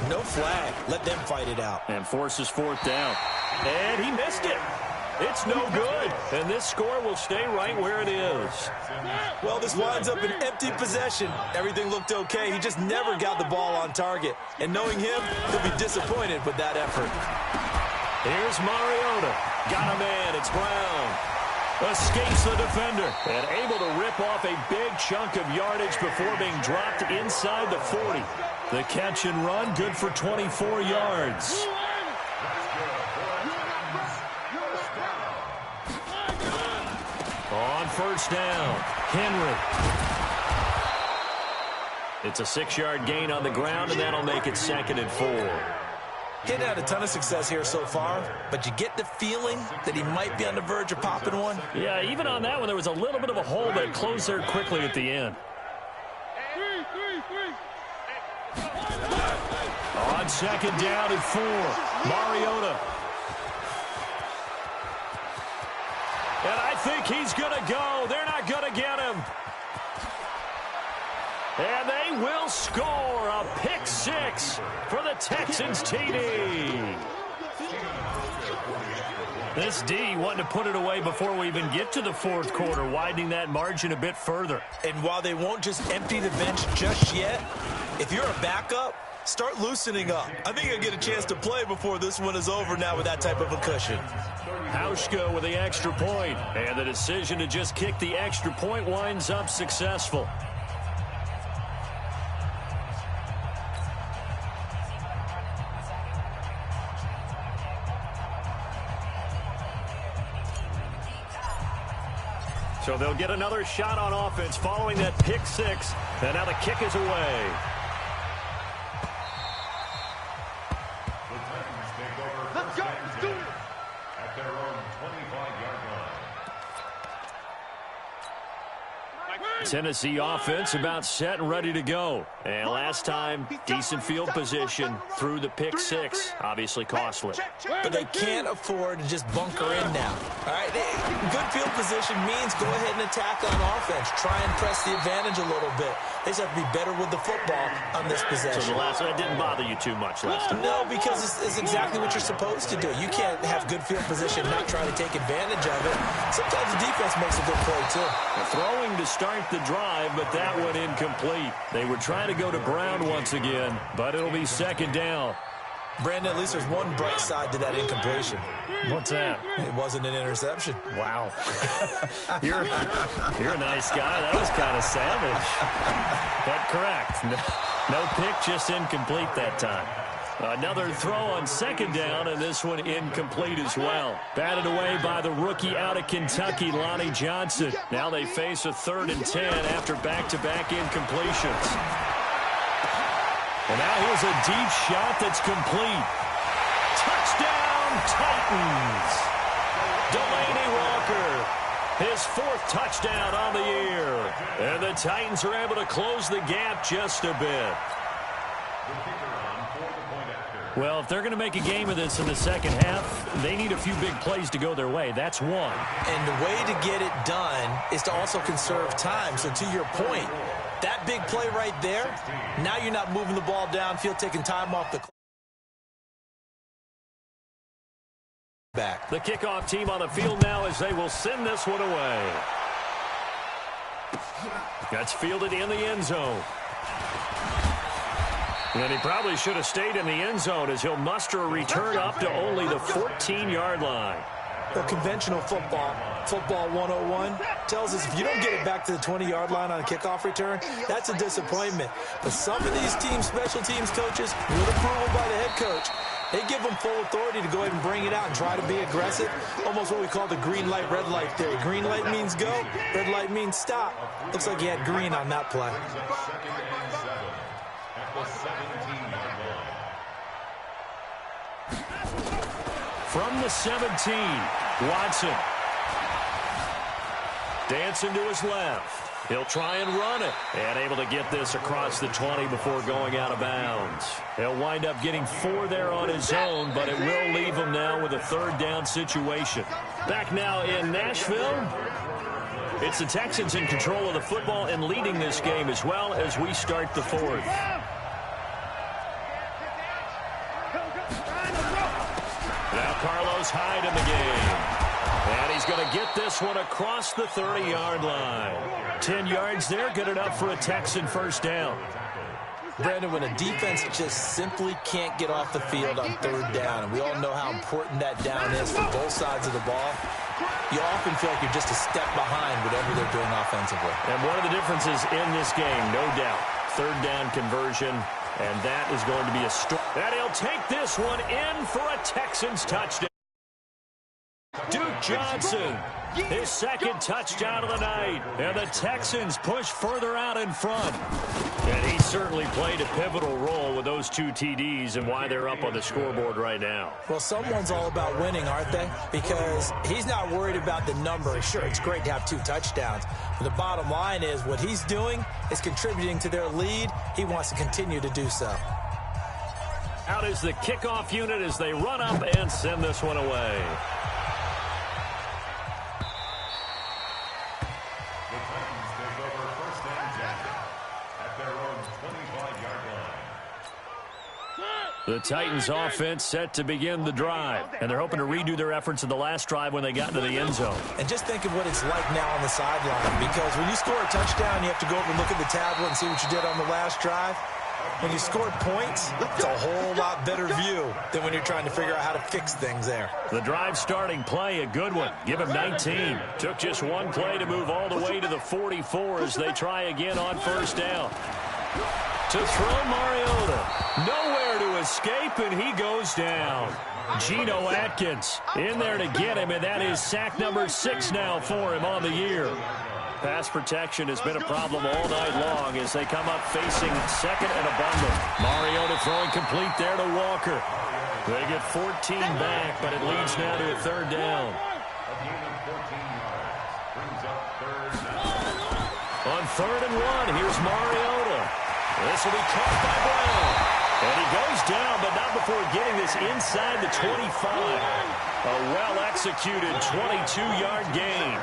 no flag. Let them fight it out. And forces 4th down. And he missed it. It's no good. And this score will stay right where it is. Well, this winds up an empty possession. Everything looked okay. He just never got the ball on target. And knowing him, he'll be disappointed with that effort. Here's Mariota. Got a man. It's Brown. Escapes the defender. And able to rip off a big chunk of yardage before being dropped inside the 40. The catch and run, good for 24 yards. On 1st down, Henry. It's a 6-yard gain on the ground, and that'll make it 2nd and 4. He hadn't had a ton of success here so far, but you get the feeling that he might be on the verge of popping one. Yeah, even on that one, there was a little bit of a hole that closed there quickly at the end. On 2nd down and 4, Mariota. And I think he's going to go. They're not going to get him. And they will score a pick 6 for the Texans TD. This D wanting to put it away before we even get to the 4th quarter, widening that margin a bit further. And while they won't just empty the bench just yet, if you're a backup, start loosening up. I think you'll get a chance to play before this one is over now with that type of a cushion. Hauschka with the extra point, and the decision to just kick the extra point winds up successful. So they'll get another shot on offense following that pick 6, and now the kick is away. Let's go. Let's do it. At their own 25-yard line. Tennessee offense about set and ready to go. And last time, decent field position through the pick 6. Obviously costly. But they can't afford to just bunker in now. All right, good field position means go ahead and attack on offense. Try and press the advantage a little bit. They just have to be better with the football on this possession. So the last one didn't bother you too much last time? No, because it's exactly what you're supposed to do. You can't have good field position, not try to take advantage of it. Sometimes the defense makes a good play, too. Throwing to start the drive, but that one incomplete. They were trying to go to Brown once again, but it'll be 2nd down. Brandon, at least there's one bright side to that incompletion. What's that? It wasn't an interception. Wow. You're a nice guy. That was kind of savage. But correct. No pick, just incomplete that time. Another throw on 2nd down, and this one incomplete as well. Batted away by the rookie out of Kentucky, Lonnie Johnson. Now they face a 3rd and 10 after back-to-back incompletions. And now here's a deep shot that's complete. Touchdown, Titans! Delaney Walker, his 4th touchdown on the year. And the Titans are able to close the gap just a bit. Well, if they're going to make a game of this in the second half, they need a few big plays to go their way. That's one. And the way to get it done is to also conserve time. So to your point, that big play right there, now you're not moving the ball downfield, taking time off the clock. Back. The kickoff team on the field now as they will send this one away. That's fielded in the end zone. And he probably should have stayed in the end zone as he'll muster a return up to only the 14-yard line. Well, conventional football 101, tells us if you don't get it back to the 20-yard line on a kickoff return, that's a disappointment. But some of these special teams coaches, with approval by the head coach, they give them full authority to go ahead and bring it out and try to be aggressive, almost what we call the green light, red light theory. Green light means go, red light means stop. Looks like he had green on that play. From the 17, Watson. Dancing to his left. He'll try and run it. And able to get this across the 20 before going out of bounds. He'll wind up getting 4 there on his own, but it will leave him now with a third down situation. Back now in Nashville. It's the Texans in control of the football and leading this game as well as we start the fourth. Now Carlos Hyde in the game. And he's going to get this one across the 30-yard line. 10 yards there, good enough for a Texan first down. Brandon, when a defense just simply can't get off the field on third down, and we all know how important that down is for both sides of the ball, you often feel like you're just a step behind whatever they're doing offensively. And one of the differences in this game, no doubt, third down conversion, and that is going to be a story. And he'll take this one in for a Texans touchdown. Duke Johnson, his second touchdown of the night. And the Texans push further out in front. And he certainly played a pivotal role with those 2 TDs and why they're up on the scoreboard right now. Well, someone's all about winning, aren't they? Because he's not worried about the number. Sure, it's great to have 2 touchdowns. But the bottom line is what he's doing is contributing to their lead. He wants to continue to do so. Out is the kickoff unit as they run up and send this one away. The Titans offense set to begin the drive, and they're hoping to redo their efforts in the last drive when they got into the end zone. And just think of what it's like now on the sideline, because when you score a touchdown, you have to go over and look at the tablet and see what you did on the last drive. When you scored points, it's a whole lot better view than when you're trying to figure out how to fix things there. The drive starting play, a good one. Give him 19. Took just one play to move all the way to the 44 as they try again on first down. To throw Mariota. Nowhere to escape, and he goes down. Geno Atkins in there to get him, and that is sack number 6 now for him on the year. Pass protection has been a problem all night long as they come up facing second and a bundle. Mariota throwing complete there to Walker. They get 14 back, but it leads now to a third down. On 3rd and 1, here's Mariota. This will be caught by Brown. And he goes down, but not before getting this inside the 25. A well-executed 22-yard gain.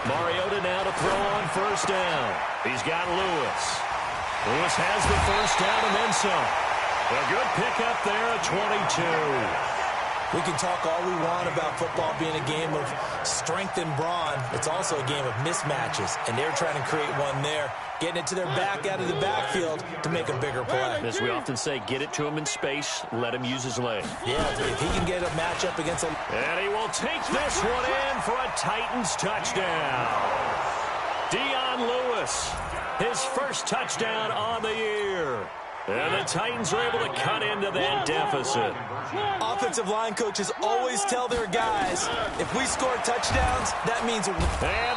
Mariota now to throw on first down. He's got Lewis. Lewis has the first down and then some. A good pickup there at 22. We can talk all we want about football being a game of strength and brawn. It's also a game of mismatches, and they're trying to create one there, getting it to their back out of the backfield to make a bigger play. As we often say, get it to him in space, let him use his leg. Yeah, if he can get a matchup against a... And he will take this one in for a Titans touchdown. Dion Lewis, his first touchdown on the year. And the Titans are able to cut into that deficit. Offensive line coaches always tell their guys, if we score touchdowns, that means... And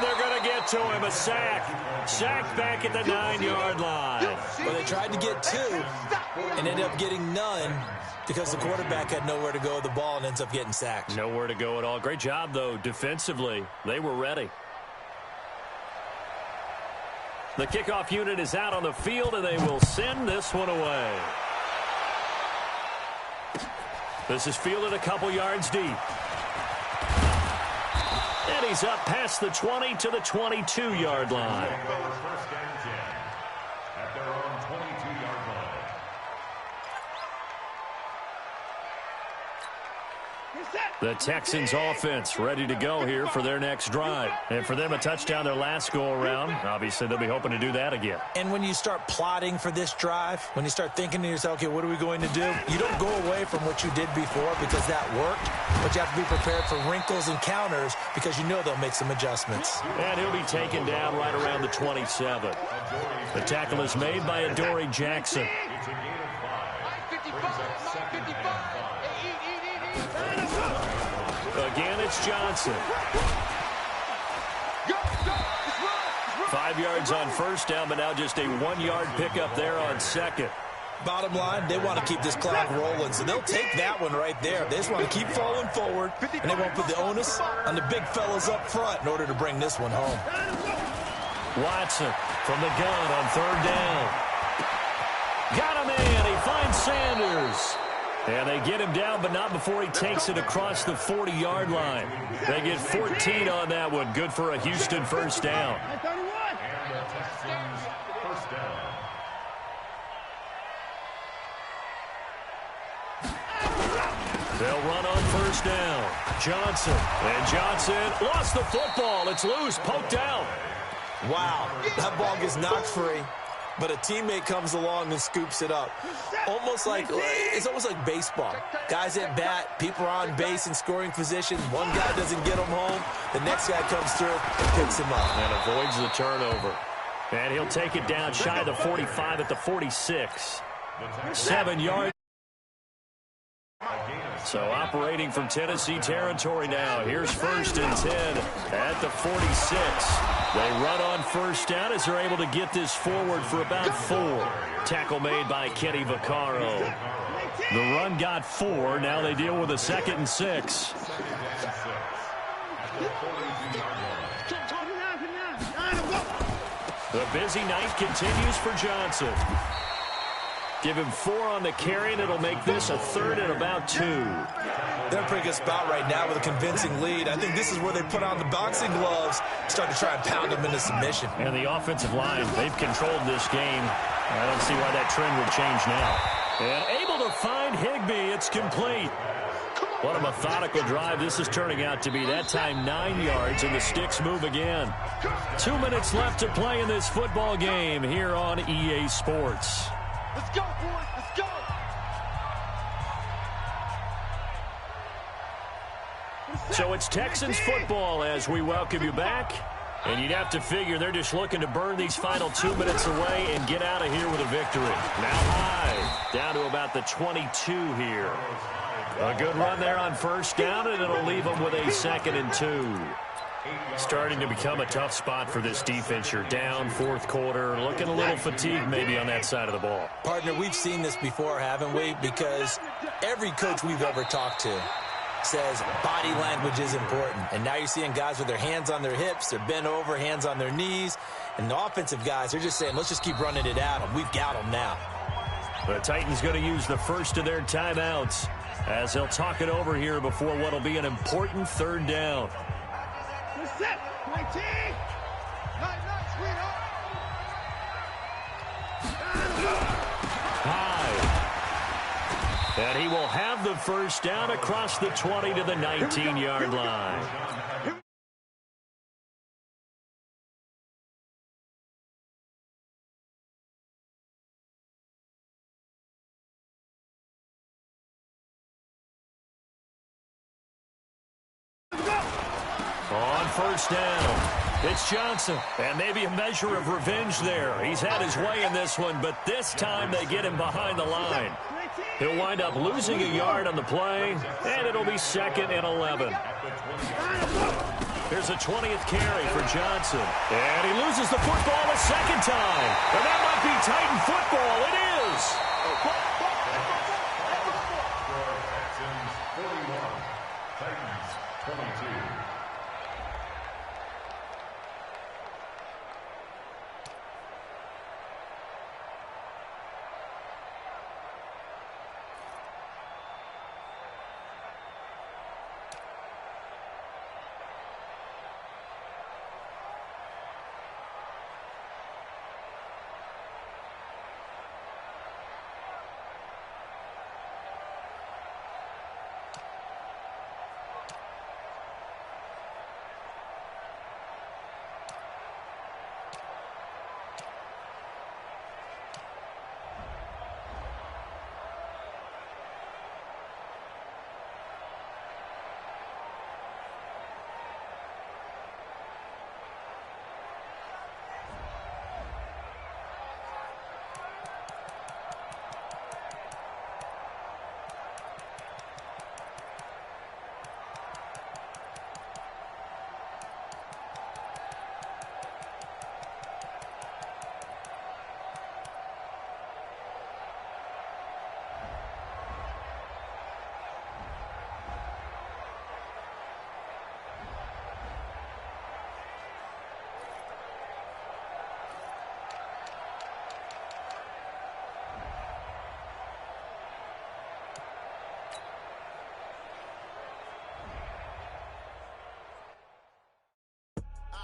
they're going to get to him, a sack. Sacked back at the 9-yard line. Well, they tried to get 2 and ended up getting none because the quarterback had nowhere to go with the ball and ends up getting sacked. Nowhere to go at all. Great job, though, defensively. They were ready. The kickoff unit is out on the field, and they will send this one away. This is fielded a couple yards deep. And he's up past the 20 to the 22-yard line. At their own 22-yard line. The Texans offense ready to go here for their next drive. And for them, a touchdown their last go-around. Obviously, they'll be hoping to do that again. And when you start plotting for this drive, when you start thinking to yourself, okay, what are we going to do? You don't go away from what you did before because that worked, but you have to be prepared for wrinkles and counters because you know they'll make some adjustments. And he'll be taken down right around the 27. The tackle is made by Adoree Jackson. Again, it's Johnson. 5 yards on first down, but now just a 1-yard pickup there on second. Bottom line, they want to keep this clock rolling, so they'll take that one right there. They just want to keep falling forward, and they won't put the onus on the big fellas up front in order to bring this one home. Watson from the gun on third down. Got him in. He finds Sanders. And they get him down, but not before he takes it across the 40-yard line. They get 14 on that one. Good for a Houston first down. They'll run on first down. Johnson. And Johnson lost the football. It's loose, poked out. Wow, that ball gets knocked free, but a teammate comes along and scoops it up. It's almost like baseball. Guys at bat, people are on base in scoring position. One guy doesn't get him home. The next guy comes through and picks him up. And avoids the turnover. And he'll take it down shy of the 45 at the 46. 7 yards. So operating from Tennessee territory now. Here's 1st and 10 at the 46. They run on first down as they're able to get this forward for about 4. Tackle made by Kenny Vaccaro. The run got 4. Now they deal with a 2nd and 6. The busy night continues for Johnson. Give him 4 on the carry, and it'll make this a 3rd and about 2. They're in a pretty good spot right now with a convincing lead. I think this is where they put on the boxing gloves, start to try and pound them into submission. And the offensive line, they've controlled this game. I don't see why that trend would change now. And able to find Higbee. It's complete. What a methodical drive this is turning out to be. That time 9 yards, and the sticks move again. 2 minutes left to play in this football game here on EA Sports. Let's go, boys. Let's go. So it's Texans football as we welcome you back. And you'd have to figure they're just looking to burn these final 2 minutes away and get out of here with a victory. Now high, down to about the 22 here. A good run there on first down, and it'll leave them with a 2nd and 2. Starting to become a tough spot for this defense. You're down 4th quarter, looking a little fatigued maybe on that side of the ball. Partner, we've seen this before, haven't we? Because every coach we've ever talked to says body language is important. And now you're seeing guys with their hands on their hips, they're bent over, hands on their knees. And the offensive guys, they're just saying, let's just keep running it at them. We've got them now. The Titans going to use the first of their timeouts as they'll talk it over here before what will be an important 3rd down. Set. 19. Night, sweetheart. High. And he will have the first down across the 20 to the 19-yard line. On first down, it's Johnson, and maybe a measure of revenge there. He's had his way in this one, but this time they get him behind the line. He'll wind up losing a yard on the play, and it'll be 2nd and 11. Here's a 20th carry for Johnson, and he loses the football a 2nd time. And that might be Titan football. It is. Texans 41, Titans 22.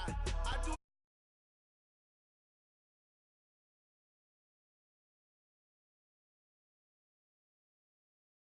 I do